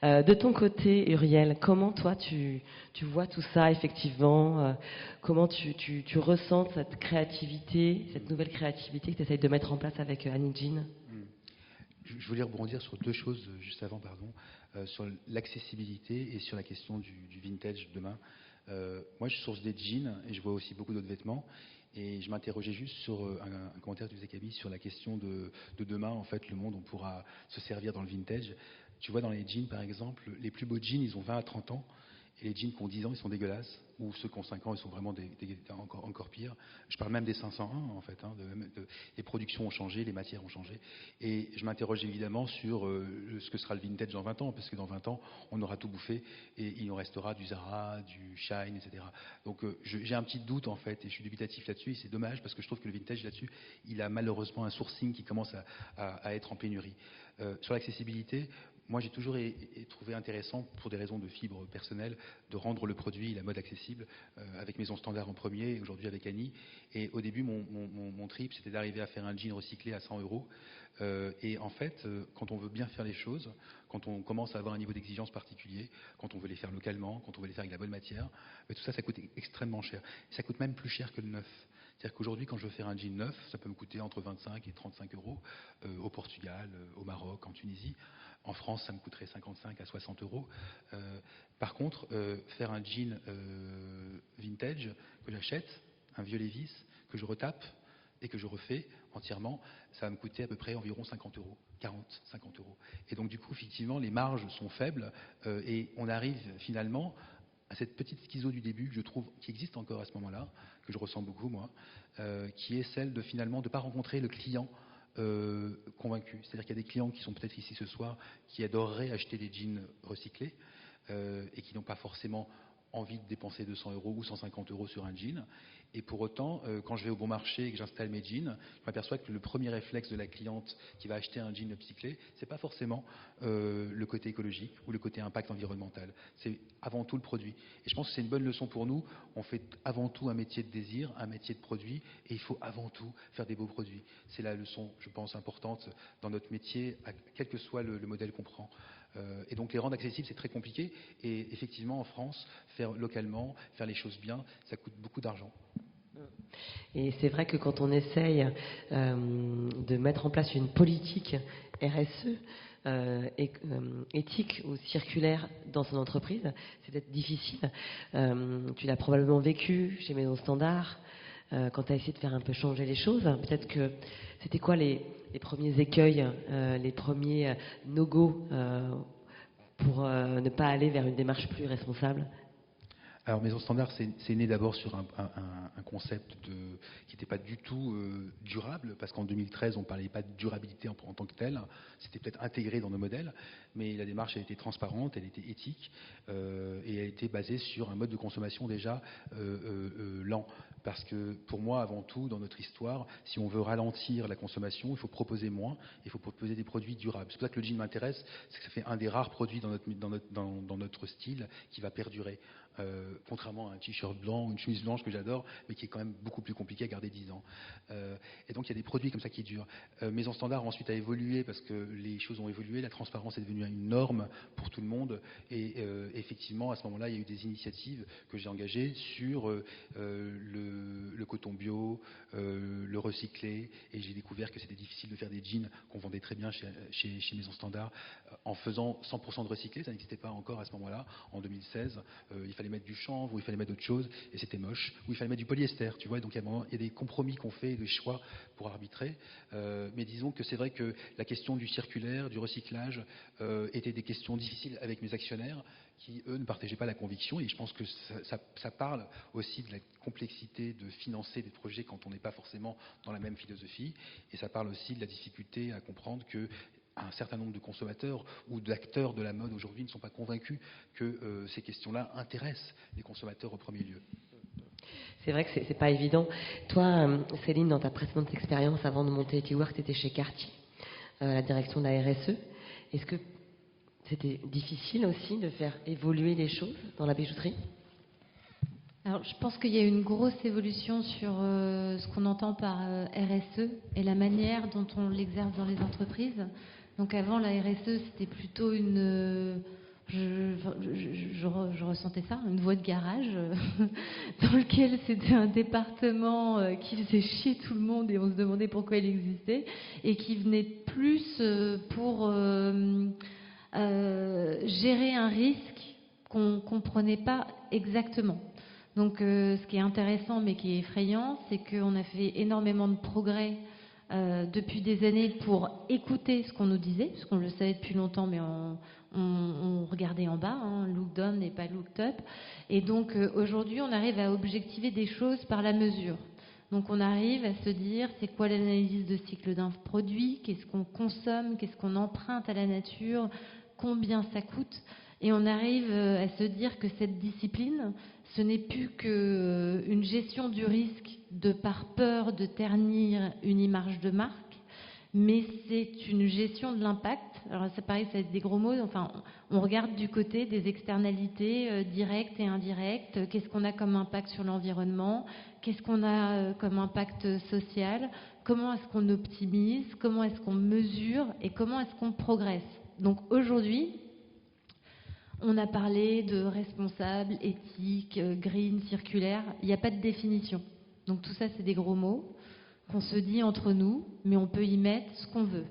De ton côté, Uriel, comment toi tu vois tout ça effectivement comment tu ressens cette créativité, cette nouvelle créativité que tu essayes de mettre en place avec Annie Jean? Je voulais rebondir sur deux choses juste avant, sur l'accessibilité et sur la question du vintage demain. Moi, je source des jeans et je vois aussi beaucoup d'autres vêtements. Et je m'interrogeais juste sur un commentaire que tu faisais, Camille, sur la question de demain. En fait, le monde, on pourra se servir dans le vintage. Tu vois, dans les jeans, par exemple, les plus beaux jeans, ils ont 20 à 30 ans. Et les jeans qui ont 10 ans, ils sont dégueulasses. Ou ceux qui ont 5 ans, ils sont vraiment encore pires. Je parle même des 501, en fait. Les productions ont changé, les matières ont changé. Et je m'interroge évidemment sur ce que sera le vintage dans 20 ans. Parce que dans 20 ans, on aura tout bouffé. Et il nous restera du Zara, du Shine, etc. Donc j'ai un petit doute, en fait. Et je suis dubitatif là-dessus. Et c'est dommage, parce que je trouve que le vintage, là-dessus, il a malheureusement un sourcing qui commence à être en pénurie. Sur l'accessibilité, moi, j'ai toujours trouvé intéressant, pour des raisons de fibre personnelle, de rendre le produit, la mode accessible, avec Maison Standard en premier, et aujourd'hui avec Annie. Et au début, mon trip, c'était d'arriver à faire un jean recyclé à 100 €. Et en fait, quand on veut bien faire les choses, quand on commence à avoir un niveau d'exigence particulier, quand on veut les faire localement, quand on veut les faire avec la bonne matière, tout ça, ça coûte extrêmement cher. Ça coûte même plus cher que le neuf. C'est-à-dire qu'aujourd'hui, quand je veux faire un jean neuf, ça peut me coûter entre 25 et 35 euros au Portugal, au Maroc, en Tunisie. En France, ça me coûterait 55 à 60 euros. Par contre, faire un jean vintage que j'achète, un vieux Levi's, que je retape et que je refais entièrement, ça va me coûter à peu près environ 50 euros, 40, 50 euros. Et donc, du coup, effectivement, les marges sont faibles et on arrive finalement à cette petite schizo du début que je trouve qui existe encore à ce moment-là, que je ressens beaucoup, moi, qui est celle de finalement de ne pas rencontrer le client convaincu. C'est-à-dire qu'il y a des clients qui sont peut-être ici ce soir, qui adoreraient acheter des jeans recyclés et qui n'ont pas forcément envie de dépenser 200 euros ou 150 euros sur un jean. Et pour autant, quand je vais au bon marché et que j'installe mes jeans, je m'aperçois que le premier réflexe de la cliente qui va acheter un jean upcyclé, c'est pas forcément le côté écologique ou le côté impact environnemental. C'est avant tout le produit. Et je pense que c'est une bonne leçon pour nous. On fait avant tout un métier de désir, un métier de produit, et il faut avant tout faire des beaux produits. C'est la leçon, je pense, importante dans notre métier, quel que soit le modèle qu'on prend. Et donc les rendre accessibles, c'est très compliqué. Et effectivement, en France, faire localement, faire les choses bien, ça coûte beaucoup d'argent. Et c'est vrai que quand on essaye de mettre en place une politique RSE, éthique ou circulaire dans son entreprise, c'est peut-être difficile. Tu l'as probablement vécu chez Maison Standard, quand tu as essayé de faire un peu changer les choses. Peut-être que c'était quoi les premiers écueils, les premiers no-go pour ne pas aller vers une démarche plus responsable? Alors Maison Standard, c'est né d'abord sur un concept qui n'était pas du tout durable, parce qu'en 2013, on ne parlait pas de durabilité en tant que telle. C'était peut-être intégré dans nos modèles, mais la démarche, elle était transparente, elle était éthique, et elle était basée sur un mode de consommation déjà lent. Parce que pour moi, avant tout, dans notre histoire, si on veut ralentir la consommation, il faut proposer moins, il faut proposer des produits durables. C'est pour ça que le jean m'intéresse, c'est que ça fait un des rares produits dans notre style qui va perdurer. Contrairement à un t-shirt blanc ou une chemise blanche que j'adore, mais qui est quand même beaucoup plus compliqué à garder 10 ans. Et donc il y a des produits comme ça qui durent. Maison Standard ensuite a évolué parce que les choses ont évolué, la transparence est devenue une norme pour tout le monde. Et effectivement, à ce moment-là, il y a eu des initiatives que j'ai engagées sur le coton bio, le recyclé, et j'ai découvert que c'était difficile de faire des jeans qu'on vendait très bien chez Maison Standard en faisant 100% de recyclé. Ça n'existait pas encore à ce moment-là, en 2016. Il fallait mettre du chanvre, ou il fallait mettre d'autres choses, et c'était moche. Ou il fallait mettre du polyester, tu vois. Donc il y a des compromis qu'on fait, des choix pour arbitrer. Mais disons que c'est vrai que la question du circulaire, du recyclage, était des questions difficiles avec mes actionnaires, qui, eux, ne partageaient pas la conviction. Et je pense que ça parle aussi de la complexité de financer des projets quand on n'est pas forcément dans la même philosophie. Et ça parle aussi de la difficulté à comprendre que un certain nombre de consommateurs ou d'acteurs de la mode aujourd'hui ne sont pas convaincus que ces questions-là intéressent les consommateurs au premier lieu. C'est vrai que c'est pas évident. Toi, Céline, dans ta précédente expérience avant de monter Etiworks, tu étais chez Cartier, la direction de la RSE. Est-ce que c'était difficile aussi de faire évoluer les choses dans la bijouterie? Alors, je pense qu'il y a une grosse évolution sur ce qu'on entend par RSE et la manière dont on l'exerce dans les entreprises. Donc avant, la RSE, c'était plutôt une... Je ressentais ça, une voie de garage dans lequel c'était un département qui faisait chier tout le monde et on se demandait pourquoi il existait et qui venait plus pour gérer un risque qu'on ne comprenait pas exactement. Donc ce qui est intéressant mais qui est effrayant, c'est qu'on a fait énormément de progrès depuis des années pour écouter ce qu'on nous disait, parce qu'on le savait depuis longtemps, mais on regardait en bas, hein, look down n'est pas look up. Et donc aujourd'hui, on arrive à objectiver des choses par la mesure. Donc on arrive à se dire, c'est quoi l'analyse de cycle d'un produit, qu'est-ce qu'on consomme, qu'est-ce qu'on emprunte à la nature, combien ça coûte. Et on arrive à se dire que cette discipline, ce n'est plus qu'une gestion du risque de par peur de ternir une image de marque, mais c'est une gestion de l'impact. Alors ça paraît, ça va être des gros mots, enfin on regarde du côté des externalités directes et indirectes, qu'est-ce qu'on a comme impact sur l'environnement, qu'est-ce qu'on a comme impact social, comment est-ce qu'on optimise, comment est-ce qu'on mesure et comment est-ce qu'on progresse. Donc aujourd'hui, on a parlé de responsable, éthique, green, circulaire. Il n'y a pas de définition. Donc tout ça, c'est des gros mots qu'on se dit entre nous, mais on peut y mettre ce qu'on veut.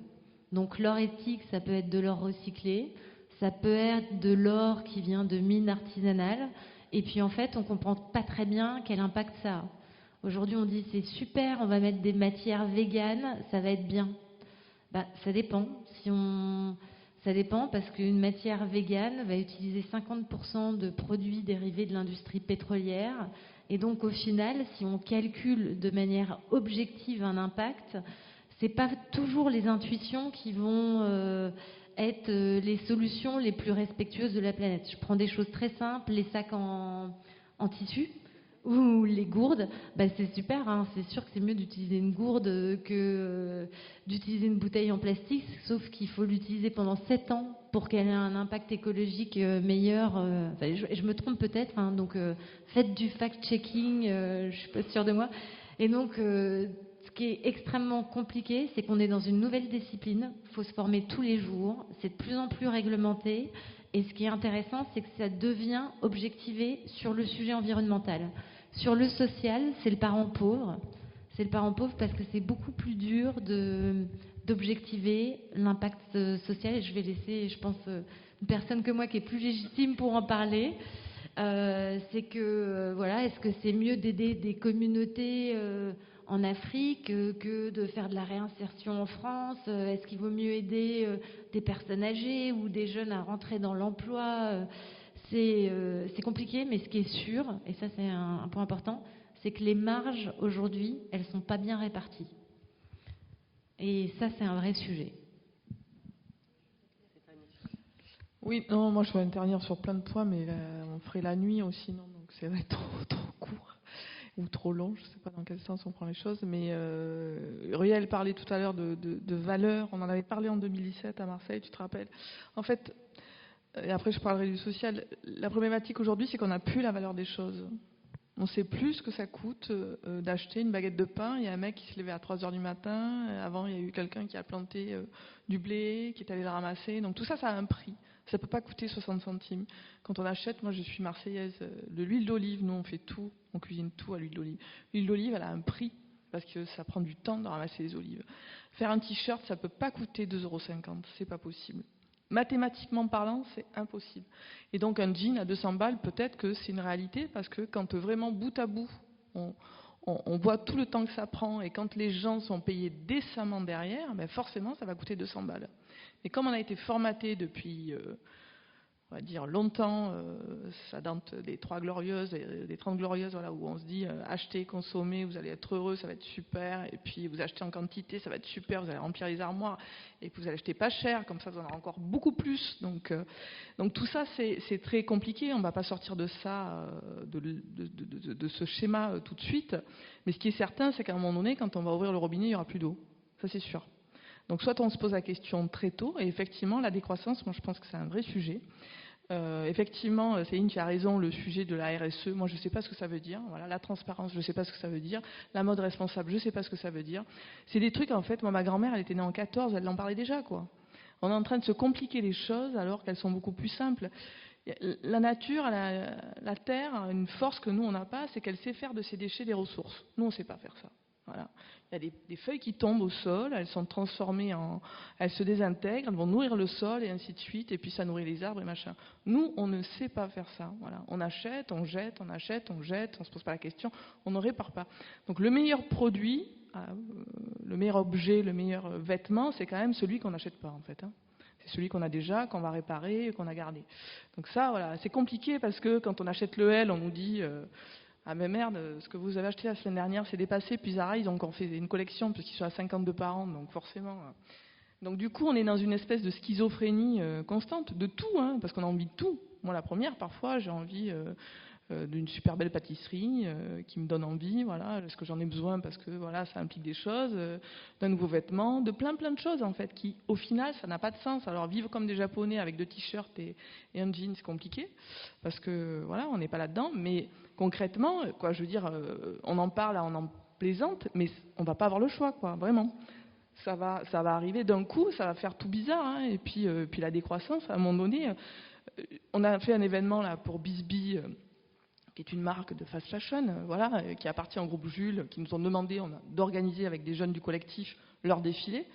Donc l'or éthique, ça peut être de l'or recyclé, ça peut être de l'or qui vient de mines artisanales, et puis en fait, on comprend pas très bien quel impact ça a. Aujourd'hui, on dit c'est super, on va mettre des matières véganes, ça va être bien. Ça dépend. Ça dépend parce qu'une matière végane va utiliser 50% de produits dérivés de l'industrie pétrolière. Et donc, au final, si on calcule de manière objective un impact, c'est pas toujours les intuitions qui vont être les solutions les plus respectueuses de la planète. Je prends des choses très simples, les sacs en tissu ou les gourdes, c'est super, hein, c'est sûr que c'est mieux d'utiliser une gourde que d'utiliser une bouteille en plastique, sauf qu'il faut l'utiliser pendant 7 ans pour qu'elle ait un impact écologique meilleur. Je me trompe peut-être, hein, donc faites du fact-checking, je suis pas sûre de moi. Et donc, ce qui est extrêmement compliqué, c'est qu'on est dans une nouvelle discipline, il faut se former tous les jours, c'est de plus en plus réglementé. Et ce qui est intéressant, c'est que ça devient objectivé sur le sujet environnemental. Sur le social, c'est le parent pauvre. C'est le parent pauvre parce que c'est beaucoup plus dur d'objectiver l'impact social. Et je vais laisser, je pense, une personne que moi qui est plus légitime pour en parler. C'est que, voilà, est-ce que c'est mieux d'aider des communautés en Afrique que de faire de la réinsertion en France? Est-ce qu'il vaut mieux aider des personnes âgées ou des jeunes à rentrer dans l'emploi? C'est compliqué, mais ce qui est sûr, et ça c'est un point important, c'est que les marges aujourd'hui, elles sont pas bien réparties. Et ça, c'est un vrai sujet. Oui, non, moi je vais intervenir sur plein de points, mais on ferait la nuit aussi, non, donc c'est vrai trop court ou trop long, je ne sais pas dans quel sens on prend les choses, mais Ruel parlait tout à l'heure de valeurs, on en avait parlé en 2017 à Marseille, tu te rappelles? En fait, et après je parlerai du social, la problématique aujourd'hui c'est qu'on n'a plus la valeur des choses. On sait plus ce que ça coûte d'acheter une baguette de pain. Il y a un mec qui se levait à 3h du matin, avant il y a eu quelqu'un qui a planté du blé, qui est allé le ramasser, donc tout ça, ça a un prix. Ça ne peut pas coûter 60 centimes. Quand on achète, moi je suis marseillaise, de l'huile d'olive, nous on fait tout, on cuisine tout à l'huile d'olive. L'huile d'olive, elle a un prix, parce que ça prend du temps de ramasser les olives. Faire un t-shirt, ça ne peut pas coûter 2,50 €, c'est pas possible. Mathématiquement parlant, c'est impossible. Et donc un jean à 200 balles, peut-être que c'est une réalité, parce que quand vraiment bout à bout, on voit tout le temps que ça prend, et quand les gens sont payés décemment derrière, forcément ça va coûter 200 balles. Et comme on a été formaté depuis, on va dire longtemps, ça date des 3 glorieuses, des 30 glorieuses, voilà, où on se dit achetez, consommez, vous allez être heureux, ça va être super, et puis vous achetez en quantité, ça va être super, vous allez remplir les armoires, et puis vous allez acheter pas cher, comme ça vous en aurez encore beaucoup plus. Donc tout ça c'est très compliqué, on ne va pas sortir de ça, de ce schéma tout de suite, mais ce qui est certain, c'est qu'à un moment donné, quand on va ouvrir le robinet, il n'y aura plus d'eau, ça c'est sûr. Donc soit on se pose la question très tôt, et effectivement la décroissance, moi je pense que c'est un vrai sujet. Effectivement, Céline, tu as raison, le sujet de la RSE, moi je ne sais pas ce que ça veut dire. Voilà, la transparence, je ne sais pas ce que ça veut dire. La mode responsable, je ne sais pas ce que ça veut dire. C'est des trucs, en fait, moi ma grand-mère, elle était née en 14, elle en parlait déjà, quoi. On est en train de se compliquer les choses alors qu'elles sont beaucoup plus simples. La nature, la terre, une force que nous on n'a pas, c'est qu'elle sait faire de ses déchets des ressources. Nous on ne sait pas faire ça. Voilà. Il y a des feuilles qui tombent au sol, elles sont transformées elles se désintègrent, elles vont nourrir le sol et ainsi de suite, et puis ça nourrit les arbres et machin. Nous, on ne sait pas faire ça. Voilà. On achète, on jette, on achète, on jette, on se pose pas la question, on ne répare pas. Donc le meilleur produit, le meilleur objet, le meilleur vêtement, c'est quand même celui qu'on n'achète pas en fait. Hein. C'est celui qu'on a déjà, qu'on va réparer, qu'on a gardé. Donc ça, voilà, c'est compliqué parce que quand on achète le L, on nous dit ah mais merde, ce que vous avez acheté la semaine dernière, c'est dépassé. Puis Zara, ils ont encore fait une collection puisqu'ils sont à 52 par an, donc forcément. Donc du coup, on est dans une espèce de schizophrénie constante de tout, hein, parce qu'on a envie de tout. Moi, la première, parfois, j'ai envie d'une super belle pâtisserie qui me donne envie, voilà, parce que j'en ai besoin, parce que voilà, ça implique des choses, d'un nouveau vêtement, de plein de choses en fait, qui au final, ça n'a pas de sens. Alors vivre comme des Japonais avec 2 t-shirts et un jean, c'est compliqué, parce que voilà, on n'est pas là-dedans, mais concrètement, quoi, je veux dire, on en parle, on en plaisante, mais on va pas avoir le choix, quoi, vraiment. Ça va arriver d'un coup, ça va faire tout bizarre, hein, et puis la décroissance, à un moment donné, on a fait un événement là pour Bisbee qui est une marque de fast fashion, voilà, qui appartient au groupe Jules, qui nous ont demandé d'organiser avec des jeunes du collectif leur défilé,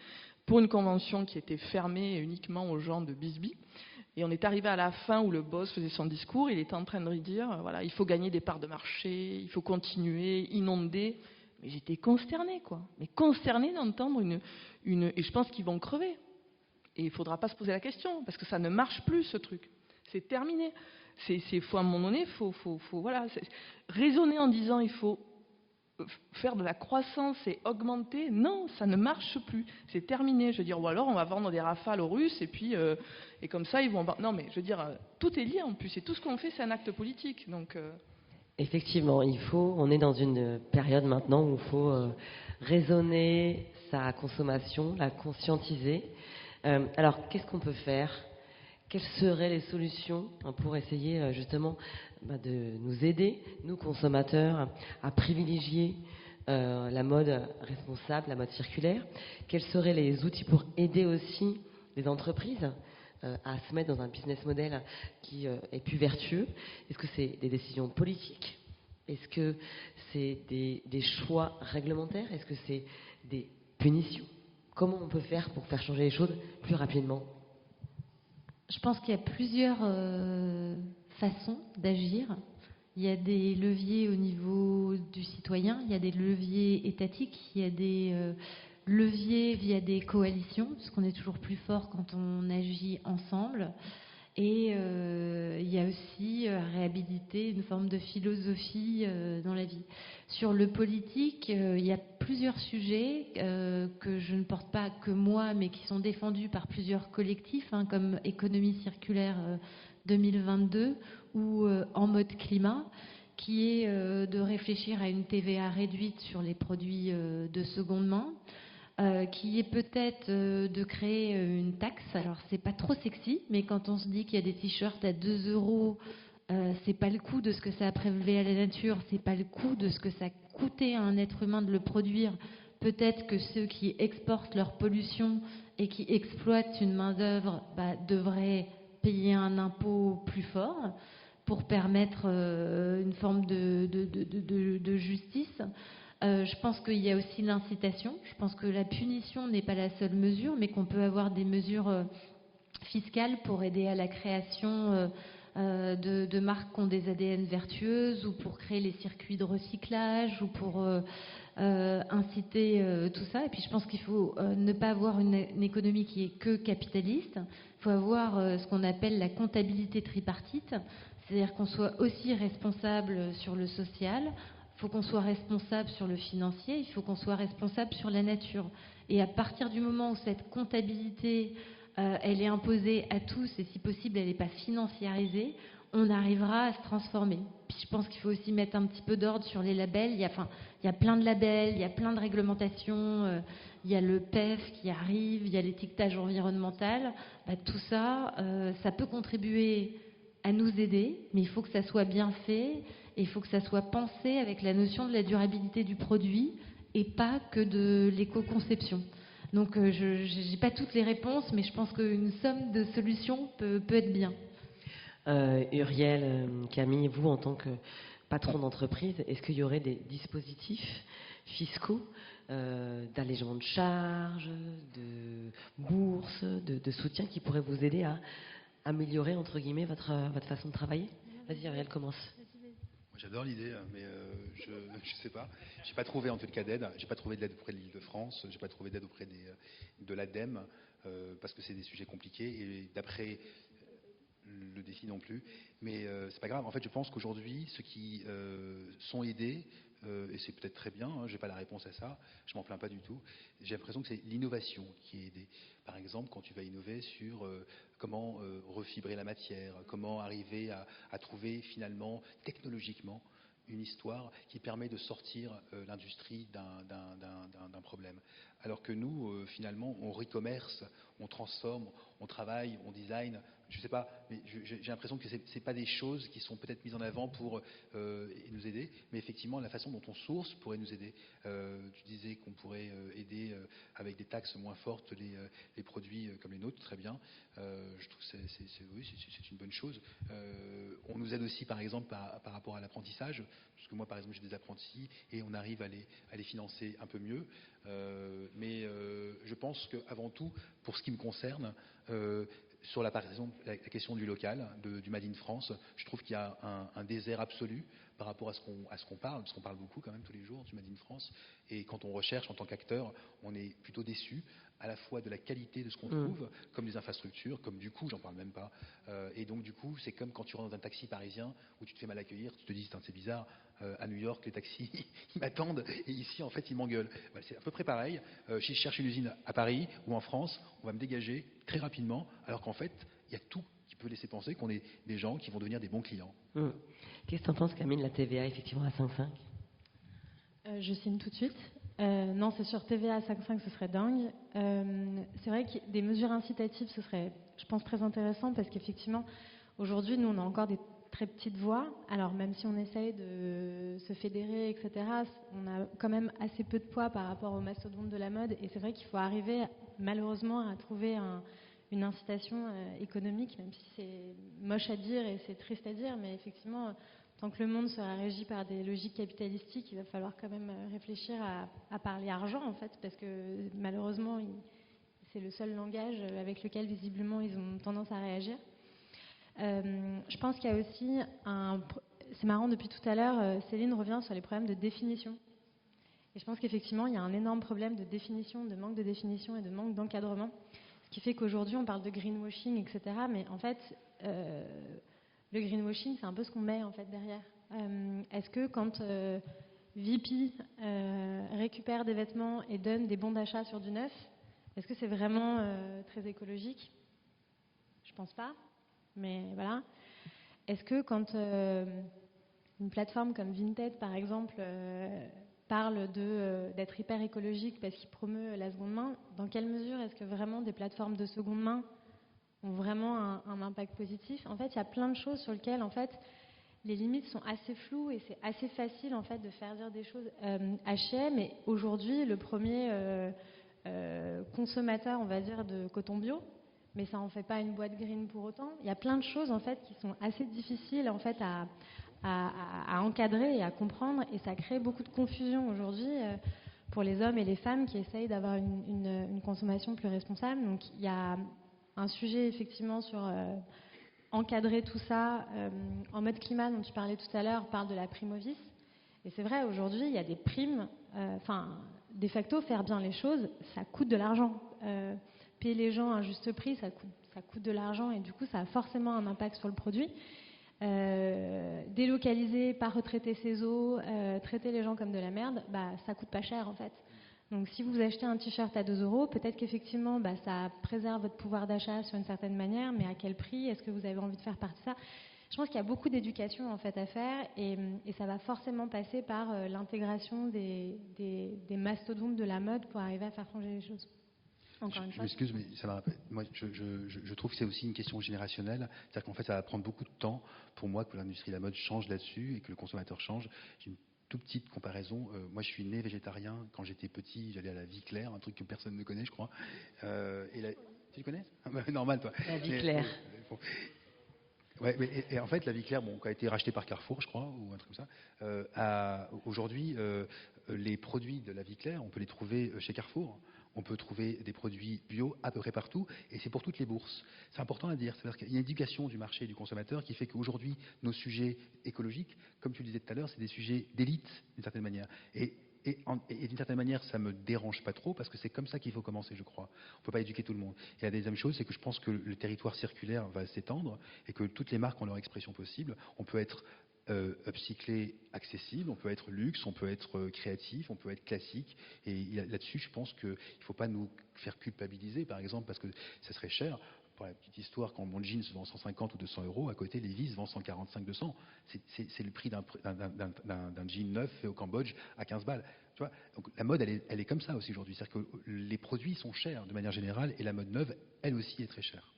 pour une convention qui était fermée uniquement aux gens de Bisbee. Et on est arrivé à la fin où le boss faisait son discours, il était en train de dire, voilà, il faut gagner des parts de marché, il faut continuer, inonder. Mais j'étais consternée, quoi. Mais consternée d'entendre et je pense qu'ils vont crever. Et il ne faudra pas se poser la question, parce que ça ne marche plus, ce truc. C'est terminé. Faut, à un moment donné, voilà, raisonner en disant il faut faire de la croissance et augmenter. Non, ça ne marche plus. C'est terminé. Je veux dire, ou alors on va vendre des Rafales aux Russes et puis et comme ça ils vont. Non, mais je veux dire, tout est lié en plus. Et tout ce qu'on fait, c'est un acte politique. Donc. Effectivement, on est dans une période maintenant où il faut raisonner sa consommation, la conscientiser. Alors, qu'est-ce qu'on peut faire ? Quelles seraient les solutions pour essayer justement de nous aider, nous consommateurs, à privilégier la mode responsable, la mode circulaire ? Quels seraient les outils pour aider aussi les entreprises à se mettre dans un business model qui est plus vertueux? Est-ce que c'est des décisions politiques? Est-ce que c'est des choix réglementaires? Est-ce que c'est des punitions? Comment on peut faire pour faire changer les choses plus rapidement? Je pense qu'il y a plusieurs façons d'agir. Il y a des leviers au niveau du citoyen, il y a des leviers étatiques, il y a des leviers via des coalitions, parce qu'on est toujours plus fort quand on agit ensemble. Et il y a aussi réhabiliter une forme de philosophie dans la vie. Sur le politique, il y a plusieurs sujets que je ne porte pas que moi, mais qui sont défendus par plusieurs collectifs, comme Économie circulaire 2022 ou En mode climat, qui est de réfléchir à une TVA réduite sur les produits de seconde main. Qui est peut-être de créer une taxe. Alors c'est pas trop sexy, mais quand on se dit qu'il y a des t-shirts à 2 euros, c'est pas le coût de ce que ça a prélevé à la nature, c'est pas le coût de ce que ça a coûté à un être humain de le produire. Peut-être que ceux qui exportent leur pollution et qui exploitent une main-d'œuvre devraient payer un impôt plus fort pour permettre une forme de justice. Je pense qu'il y a aussi l'incitation. Je pense que la punition n'est pas la seule mesure, mais qu'on peut avoir des mesures fiscales pour aider à la création de marques qui ont des ADN vertueuses, ou pour créer les circuits de recyclage, ou pour inciter tout ça. Et puis je pense qu'il faut ne pas avoir une économie qui est que capitaliste. Il faut avoir ce qu'on appelle la comptabilité tripartite, c'est-à-dire qu'on soit aussi responsable sur le social. Il faut qu'on soit responsable sur le financier, il faut qu'on soit responsable sur la nature. Et à partir du moment où cette comptabilité, elle est imposée à tous, et si possible, elle n'est pas financiarisée, on arrivera à se transformer. Puis je pense qu'il faut aussi mettre un petit peu d'ordre sur les labels. Il y a plein de labels, il y a plein de réglementations, il y a le PEF qui arrive, il y a l'étiquetage environnemental. Tout ça, ça peut contribuer à nous aider, mais il faut que ça soit bien fait. Et il faut que ça soit pensé avec la notion de la durabilité du produit et pas que de l'éco-conception. Donc je n'ai pas toutes les réponses, mais je pense qu'une somme de solutions peut être bien. Uriel, Camille, vous en tant que patron d'entreprise, est-ce qu'il y aurait des dispositifs fiscaux d'allègement de charges, de bourses, de soutien qui pourraient vous aider à améliorer, entre guillemets, votre façon de travailler? Vas-y, Uriel, commence. J'adore l'idée, mais je ne sais pas. J'ai pas trouvé en tout cas d'aide. J'ai pas trouvé d'aide auprès de l'Île-de-France. J'ai pas trouvé d'aide auprès de l'ADEME parce que c'est des sujets compliqués et d'après le défi non plus. Mais c'est pas grave. En fait, je pense qu'aujourd'hui, ceux qui sont aidés, et c'est peut-être très bien. J'ai pas la réponse à ça. Je m'en plains pas du tout. J'ai l'impression que c'est l'innovation qui est aidée. Par exemple, quand tu vas innover sur comment refibrer la matière, comment arriver à trouver finalement technologiquement une histoire qui permet de sortir l'industrie d'un problème. Alors que nous, finalement, on recommerce, on transforme, on travaille, on design je sais pas, mais j'ai l'impression que c'est pas des choses qui sont peut-être mises en avant pour nous aider, mais effectivement la façon dont on source pourrait nous aider. Tu disais qu'on pourrait aider avec des taxes moins fortes les produits comme les nôtres, très bien. Je trouve que c'est une bonne chose. On nous aide aussi par exemple par rapport à l'apprentissage, parce que moi par exemple j'ai des apprentis et on arrive à les financer un peu mieux. Mais je pense qu'avant tout, pour ce qui me concerne, sur par exemple, la question du local, du Made in France, je trouve qu'il y a un désert absolu par rapport à ce qu'on parle, parce qu'on parle beaucoup quand même tous les jours du Made in France. Et quand on recherche en tant qu'acteur, on est plutôt déçu à la fois de la qualité de ce qu'on trouve, comme des infrastructures, comme du coût, j'en parle même pas. Et donc du coup, c'est comme quand tu rentres dans un taxi parisien où tu te fais mal accueillir, tu te dis c'est bizarre, à New York les taxis ils m'attendent et ici en fait ils m'engueulent. Voilà, c'est à peu près pareil. Si je cherche une usine à Paris ou en France, on va me dégager très rapidement, alors qu'en fait il y a tout qui peut laisser penser qu'on est des gens qui vont devenir des bons clients. Qu'est-ce que tu en penses, Camille, la TVA effectivement à 5,5 ? Je signe tout de suite. Non, c'est sûr, TVA à 5,5, ce serait dingue. C'est vrai que des mesures incitatives, ce serait, je pense, très intéressant parce qu'effectivement, aujourd'hui, nous, on a encore des très petites voix. Alors, même si on essaye de se fédérer, etc., on a quand même assez peu de poids par rapport aux mastodontes de la mode. Et c'est vrai qu'il faut arriver, malheureusement, à trouver une incitation économique, même si c'est moche à dire et c'est triste à dire, mais effectivement, tant que le monde sera régi par des logiques capitalistiques, il va falloir quand même réfléchir à parler argent, en fait, parce que malheureusement, c'est le seul langage avec lequel, visiblement, ils ont tendance à réagir. Je pense qu'il y a aussi c'est marrant, depuis tout à l'heure, Céline revient sur les problèmes de définition. Et je pense qu'effectivement, il y a un énorme problème de définition, de manque de définition et de manque d'encadrement. Ce qui fait qu'aujourd'hui, on parle de greenwashing, etc. Mais en fait, le greenwashing, c'est un peu ce qu'on met en fait derrière. Est-ce que quand VP récupère des vêtements et donne des bons d'achat sur du neuf, est-ce que c'est vraiment très écologique ? Je pense pas. Mais voilà. Est-ce que quand une plateforme comme Vinted, par exemple, parle d'être hyper écologique parce qu'il promeut la seconde main, dans quelle mesure est-ce que vraiment des plateformes de seconde main ont vraiment un impact positif ? En fait, il y a plein de choses sur lesquelles en fait, les limites sont assez floues et c'est assez facile en fait, de faire dire des choses. H&M est aujourd'hui le premier consommateur, on va dire, de coton bio, mais ça n'en fait pas une boîte green pour autant. Il y a plein de choses en fait, qui sont assez difficiles en fait, à encadrer et à comprendre, et ça crée beaucoup de confusion aujourd'hui pour les hommes et les femmes qui essayent d'avoir une consommation plus responsable. Donc il y a un sujet effectivement sur encadrer tout ça. En mode climat dont tu parlais tout à l'heure, parle de la primovis, et c'est vrai, aujourd'hui il y a des primes, de facto faire bien les choses, ça coûte de l'argent. Payer les gens à un juste prix, ça coûte de l'argent, et du coup ça a forcément un impact sur le produit. Délocaliser, pas retraiter ses eaux, traiter les gens comme de la merde, ça coûte pas cher en fait. Donc si vous achetez un t-shirt à 2 €, peut-être qu'effectivement ça préserve votre pouvoir d'achat sur une certaine manière, mais à quel prix ? Est-ce que vous avez envie de faire partie de ça ? Je pense qu'il y a beaucoup d'éducation en fait à faire, et ça va forcément passer par l'intégration des mastodontes de la mode pour arriver à faire changer les choses. Je m'excuse, mais ça va. Moi, je trouve que c'est aussi une question générationnelle. C'est-à-dire qu'en fait, ça va prendre beaucoup de temps pour moi que l'industrie de la mode change là-dessus et que le consommateur change. J'ai une toute petite comparaison. Moi, je suis né végétarien. Quand j'étais petit, j'allais à la Vie Claire, un truc que personne ne connaît, je crois. Tu connais ? Normal, toi. La Vie Claire. Bon. Ouais, et en fait, la Vie Claire, qui a été rachetée par Carrefour, je crois, ou un truc comme ça. Aujourd'hui, les produits de la Vie Claire, on peut les trouver chez Carrefour. On peut trouver des produits bio à peu près partout, et c'est pour toutes les bourses. C'est important à dire, c'est-à-dire qu'il y a une éducation du marché et du consommateur qui fait qu'aujourd'hui, nos sujets écologiques, comme tu le disais tout à l'heure, c'est des sujets d'élite, d'une certaine manière. Et d'une certaine manière, ça me dérange pas trop, parce que c'est comme ça qu'il faut commencer, je crois. On ne peut pas éduquer tout le monde. Et la deuxième chose, c'est que je pense que le territoire circulaire va s'étendre, et que toutes les marques ont leur expression possible. On peut être upcyclé, accessible, on peut être luxe, on peut être créatif, on peut être classique, et là-dessus je pense qu'il ne faut pas nous faire culpabiliser, par exemple, parce que ça serait cher. Pour la petite histoire, quand mon jean se vend 150 ou 200 €, à côté Levi's vend 145-200. C'est le prix d'un jean neuf fait au Cambodge à 15 balles. Tu vois, donc la mode elle est comme ça aussi aujourd'hui, c'est-à-dire que les produits sont chers de manière générale, et la mode neuve elle aussi est très chère.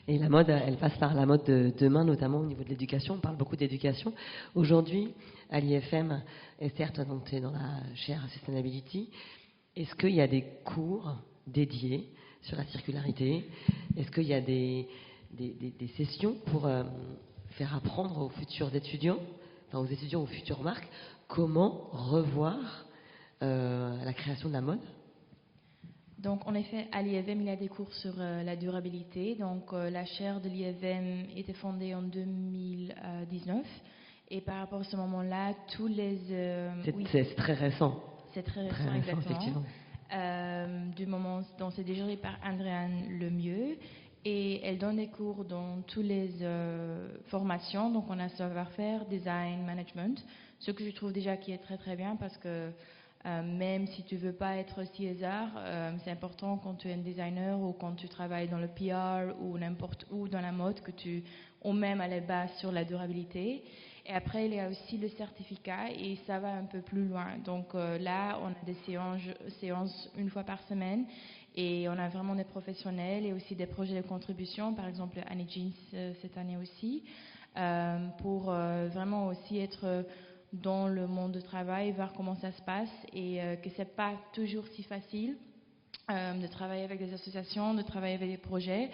Et la mode, elle passe par la mode de demain, notamment au niveau de l'éducation. On parle beaucoup d'éducation. Aujourd'hui, à l'IFM, Esther, toi, tu es dans la chaire Sustainability. Est-ce qu'il y a des cours dédiés sur la circularité? Est-ce qu'il y a des sessions pour faire apprendre aux futurs étudiants, enfin aux étudiants, aux futures marques, comment revoir la création de la mode? Donc, en effet, à l'IFM, il y a des cours sur la durabilité. Donc, la chaire de l'IFM était fondée en 2019. Et par rapport à ce moment-là, tous les... c'est très récent. C'est très récent, exactement. Effectivement. Du moment dont c'est dirigé par Andréane Lemieux. Et elle donne des cours dans toutes les formations. Donc, on a savoir-faire, design, management. Ce que je trouve déjà qui est très, très bien parce que même si tu ne veux pas être CSR, c'est important quand tu es un designer ou quand tu travailles dans le PR ou n'importe où dans la mode que tu ou même à la base sur la durabilité. Et après, il y a aussi le certificat et ça va un peu plus loin. Donc là, on a des séances une fois par semaine et on a vraiment des professionnels et aussi des projets de contribution, par exemple Annie Jeans cette année aussi, pour vraiment aussi être dans le monde du travail, voir comment ça se passe et que ce n'est pas toujours si facile de travailler avec des associations, de travailler avec des projets.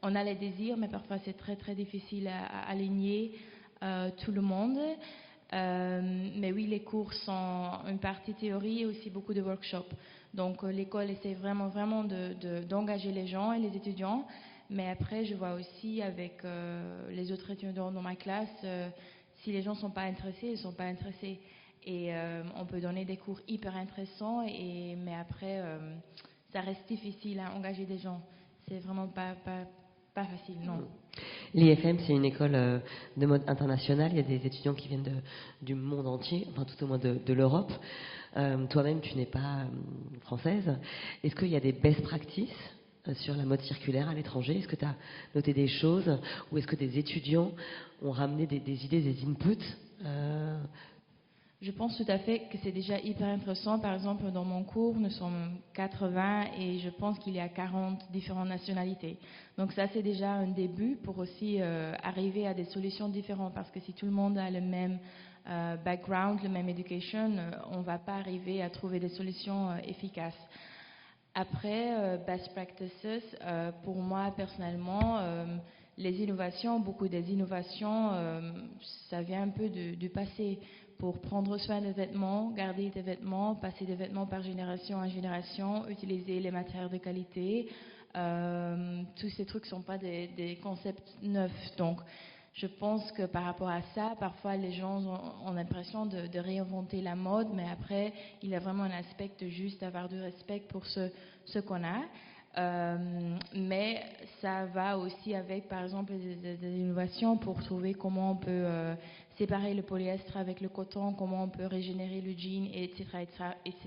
On a les désirs, mais parfois c'est très très difficile à aligner tout le monde. Mais oui, les cours sont une partie théorie et aussi beaucoup de workshops. Donc l'école essaie vraiment d'engager les gens et les étudiants. Mais après, je vois aussi avec les autres étudiants dans ma classe, si les gens ne sont pas intéressés, ils ne sont pas intéressés. Et on peut donner des cours hyper intéressants, mais après, ça reste difficile à engager des gens. C'est vraiment pas facile, non. L'IFM, c'est une école de mode internationale. Il y a des étudiants qui viennent du monde entier, enfin tout au moins de l'Europe. Toi-même, tu n'es pas française. Est-ce qu'il y a des best practices sur la mode circulaire à l'étranger? Est-ce que tu as noté des choses? Ou est-ce que des étudiants ont ramené des idées, des inputs? Je pense tout à fait que c'est déjà hyper intéressant. Par exemple, dans mon cours, nous sommes 80 et je pense qu'il y a 40 différentes nationalités. Donc ça, c'est déjà un début pour aussi arriver à des solutions différentes. Parce que si tout le monde a le même background, le même education, on ne va pas arriver à trouver des solutions efficaces. Après, best practices, pour moi personnellement, les innovations, beaucoup des innovations, ça vient un peu du passé. Pour prendre soin des vêtements, garder des vêtements, passer des vêtements par génération en génération, utiliser les matières de qualité, tous ces trucs ne sont pas des concepts neufs. Donc, je pense que par rapport à ça, parfois les gens ont l'impression de réinventer la mode, mais après, il y a vraiment un aspect de juste avoir du respect pour ce qu'on a. Mais ça va aussi avec, par exemple, des innovations pour trouver comment on peut séparer le polyestre avec le coton, comment on peut régénérer le jean, etc. etc.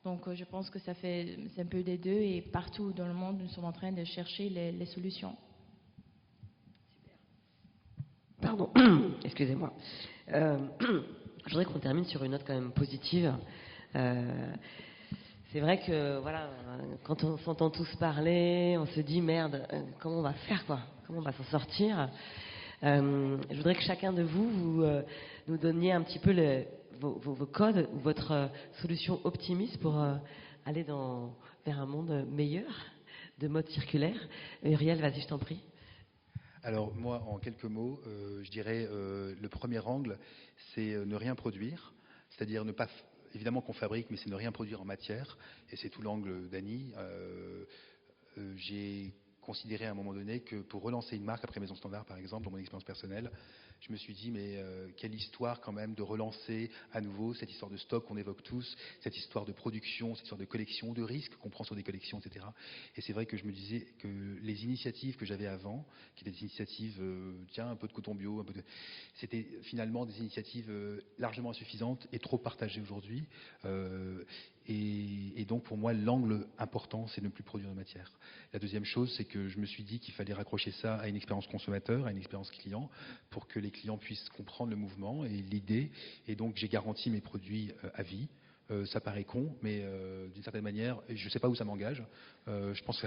Donc, je pense que c'est un peu des deux et partout dans le monde, nous sommes en train de chercher les solutions. Pardon, excusez-moi. Je voudrais qu'on termine sur une note quand même positive. C'est vrai que voilà, quand on s'entend tous parler, on se dit merde, comment on va faire quoi? Comment on va s'en sortir? Je voudrais que chacun de vous nous donniez un petit peu vos codes ou votre solution optimiste pour aller vers un monde meilleur de mode circulaire. Uriel, vas-y, je t'en prie. Alors moi, en quelques mots, je dirais le premier angle, c'est ne rien produire, c'est-à-dire ne pas... Évidemment qu'on fabrique, mais c'est ne rien produire en matière, et c'est tout l'angle d'Annie. J'ai considéré à un moment donné que pour relancer une marque, après Maison Standard par exemple, dans mon expérience personnelle, je me suis dit, mais quelle histoire quand même de relancer à nouveau cette histoire de stock qu'on évoque tous, cette histoire de production, cette histoire de collection, de risques qu'on prend sur des collections, etc. Et c'est vrai que je me disais que les initiatives que j'avais avant, qui étaient des initiatives, un peu de coton bio, c'était finalement des initiatives largement insuffisantes et trop partagées aujourd'hui. Et donc pour moi, l'angle important, c'est de ne plus produire de matière. La deuxième chose, c'est que je me suis dit qu'il fallait raccrocher ça à une expérience consommateur, à une expérience client, pour que les clients puissent comprendre le mouvement et l'idée. Et donc j'ai garanti mes produits à vie. Ça paraît con, mais d'une certaine manière, je ne sais pas où ça m'engage. Je pense que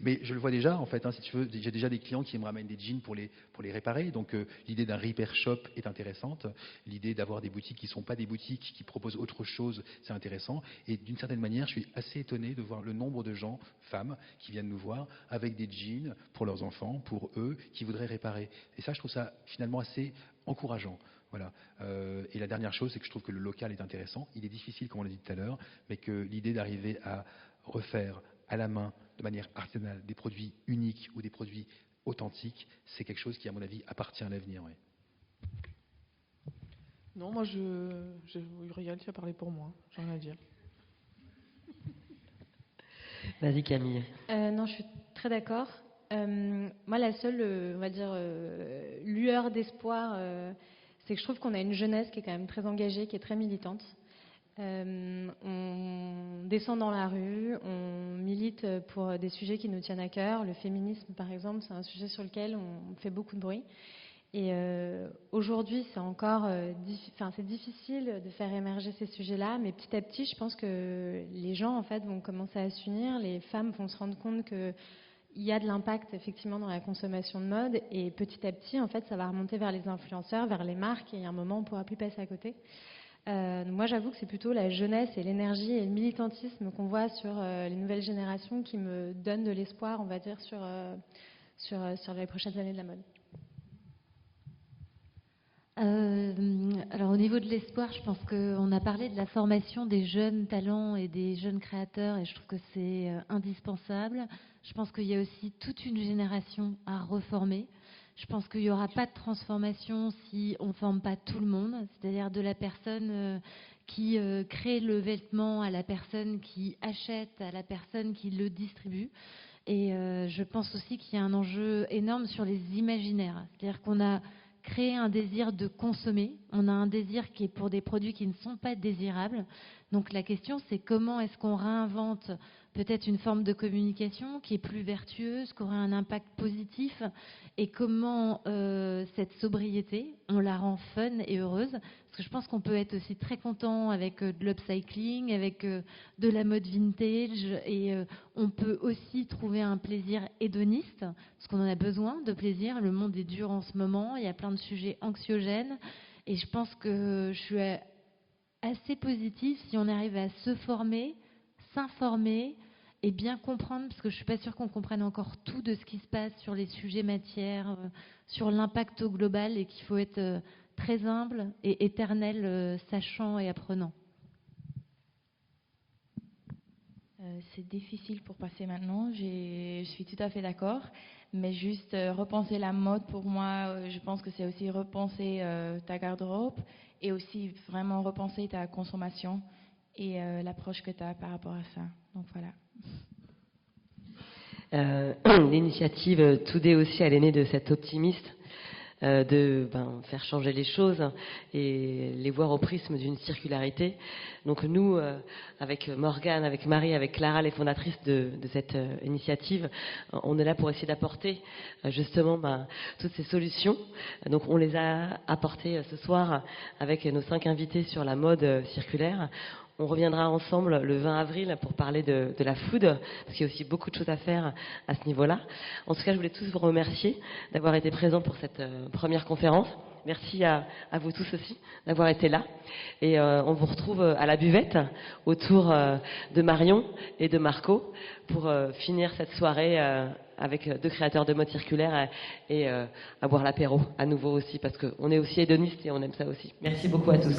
Mais je le vois déjà, en fait, si tu veux, j'ai déjà des clients qui me ramènent des jeans pour les réparer. Donc l'idée d'un repair shop est intéressante. L'idée d'avoir des boutiques qui ne sont pas des boutiques qui proposent autre chose, c'est intéressant. Et d'une certaine manière, je suis assez étonné de voir le nombre de gens, femmes, qui viennent nous voir avec des jeans pour leurs enfants, pour eux, qui voudraient réparer. Et ça, je trouve ça finalement assez encourageant. Voilà. Et la dernière chose, c'est que je trouve que le local est intéressant. Il est difficile, comme on l'a dit tout à l'heure, mais que l'idée d'arriver à refaire à la main, de manière artisanale, des produits uniques ou des produits authentiques, c'est quelque chose qui, à mon avis, appartient à l'avenir. Oui. Non, moi, Uriel, tu as parlé pour moi, j'ai rien à dire. Vas-y Camille. Non, je suis très d'accord. Moi, la seule, on va dire, lueur d'espoir, c'est que je trouve qu'on a une jeunesse qui est quand même très engagée, qui est très militante. On descend dans la rue, on milite pour des sujets qui nous tiennent à cœur. Le féminisme, par exemple, c'est un sujet sur lequel on fait beaucoup de bruit. Et aujourd'hui, c'est encore c'est difficile de faire émerger ces sujets-là, mais petit à petit, je pense que les gens en fait vont commencer à s'unir, les femmes vont se rendre compte que il y a de l'impact effectivement dans la consommation de mode, et petit à petit, en fait, ça va remonter vers les influenceurs, vers les marques, et à un moment, on ne pourra plus passer à côté. Moi, j'avoue que c'est plutôt la jeunesse et l'énergie et le militantisme qu'on voit sur les nouvelles générations qui me donnent de l'espoir, on va dire, sur les prochaines années de la mode. Alors au niveau de l'espoir, je pense qu'on a parlé de la formation des jeunes talents et des jeunes créateurs, et je trouve que c'est indispensable. Je pense qu'il y a aussi toute une génération à reformer. Je pense qu'il n'y aura pas de transformation si on ne forme pas tout le monde, c'est-à-dire de la personne qui crée le vêtement à la personne qui achète, à la personne qui le distribue. Et je pense aussi qu'il y a un enjeu énorme sur les imaginaires, c'est-à-dire qu'on a créé un désir de consommer, on a un désir qui est pour des produits qui ne sont pas désirables. Donc la question, c'est comment est-ce qu'on réinvente peut-être une forme de communication qui est plus vertueuse, qui aurait un impact positif, et comment cette sobriété, on la rend fun et heureuse. Parce que je pense qu'on peut être aussi très content avec de l'upcycling, avec de la mode vintage, et on peut aussi trouver un plaisir hédoniste, parce qu'on en a besoin de plaisir. Le monde est dur en ce moment, il y a plein de sujets anxiogènes, et je pense que je suis assez positive si on arrive à se former, s'informer et bien comprendre, parce que je ne suis pas sûre qu'on comprenne encore tout de ce qui se passe sur les sujets matières, sur l'impact au global, et qu'il faut être très humble et éternel, sachant et apprenant. C'est difficile pour passer maintenant, je suis tout à fait d'accord, mais juste repenser la mode, pour moi, je pense que c'est aussi repenser ta garde-robe, et aussi vraiment repenser ta consommation et l'approche que tu as par rapport à ça. Donc voilà. L'initiative Today aussi, elle est née de cet optimiste de faire changer les choses et les voir au prisme d'une circularité. Donc nous, avec Morgane, avec Marie, avec Clara, les fondatrices de cette initiative, on est là pour essayer d'apporter justement toutes ces solutions. Donc on les a apportées ce soir avec nos 5 invités sur la mode circulaire. On reviendra ensemble le 20 avril pour parler de la food, parce qu'il y a aussi beaucoup de choses à faire à ce niveau-là. En tout cas, je voulais tous vous remercier d'avoir été présents pour cette première conférence. Merci à vous tous aussi d'avoir été là. Et on vous retrouve à la buvette autour de Marion et de Marco pour finir cette soirée avec 2 créateurs de mode circulaire et à boire l'apéro à nouveau aussi, parce qu'on est aussi hédoniste et on aime ça aussi. Merci beaucoup à tous.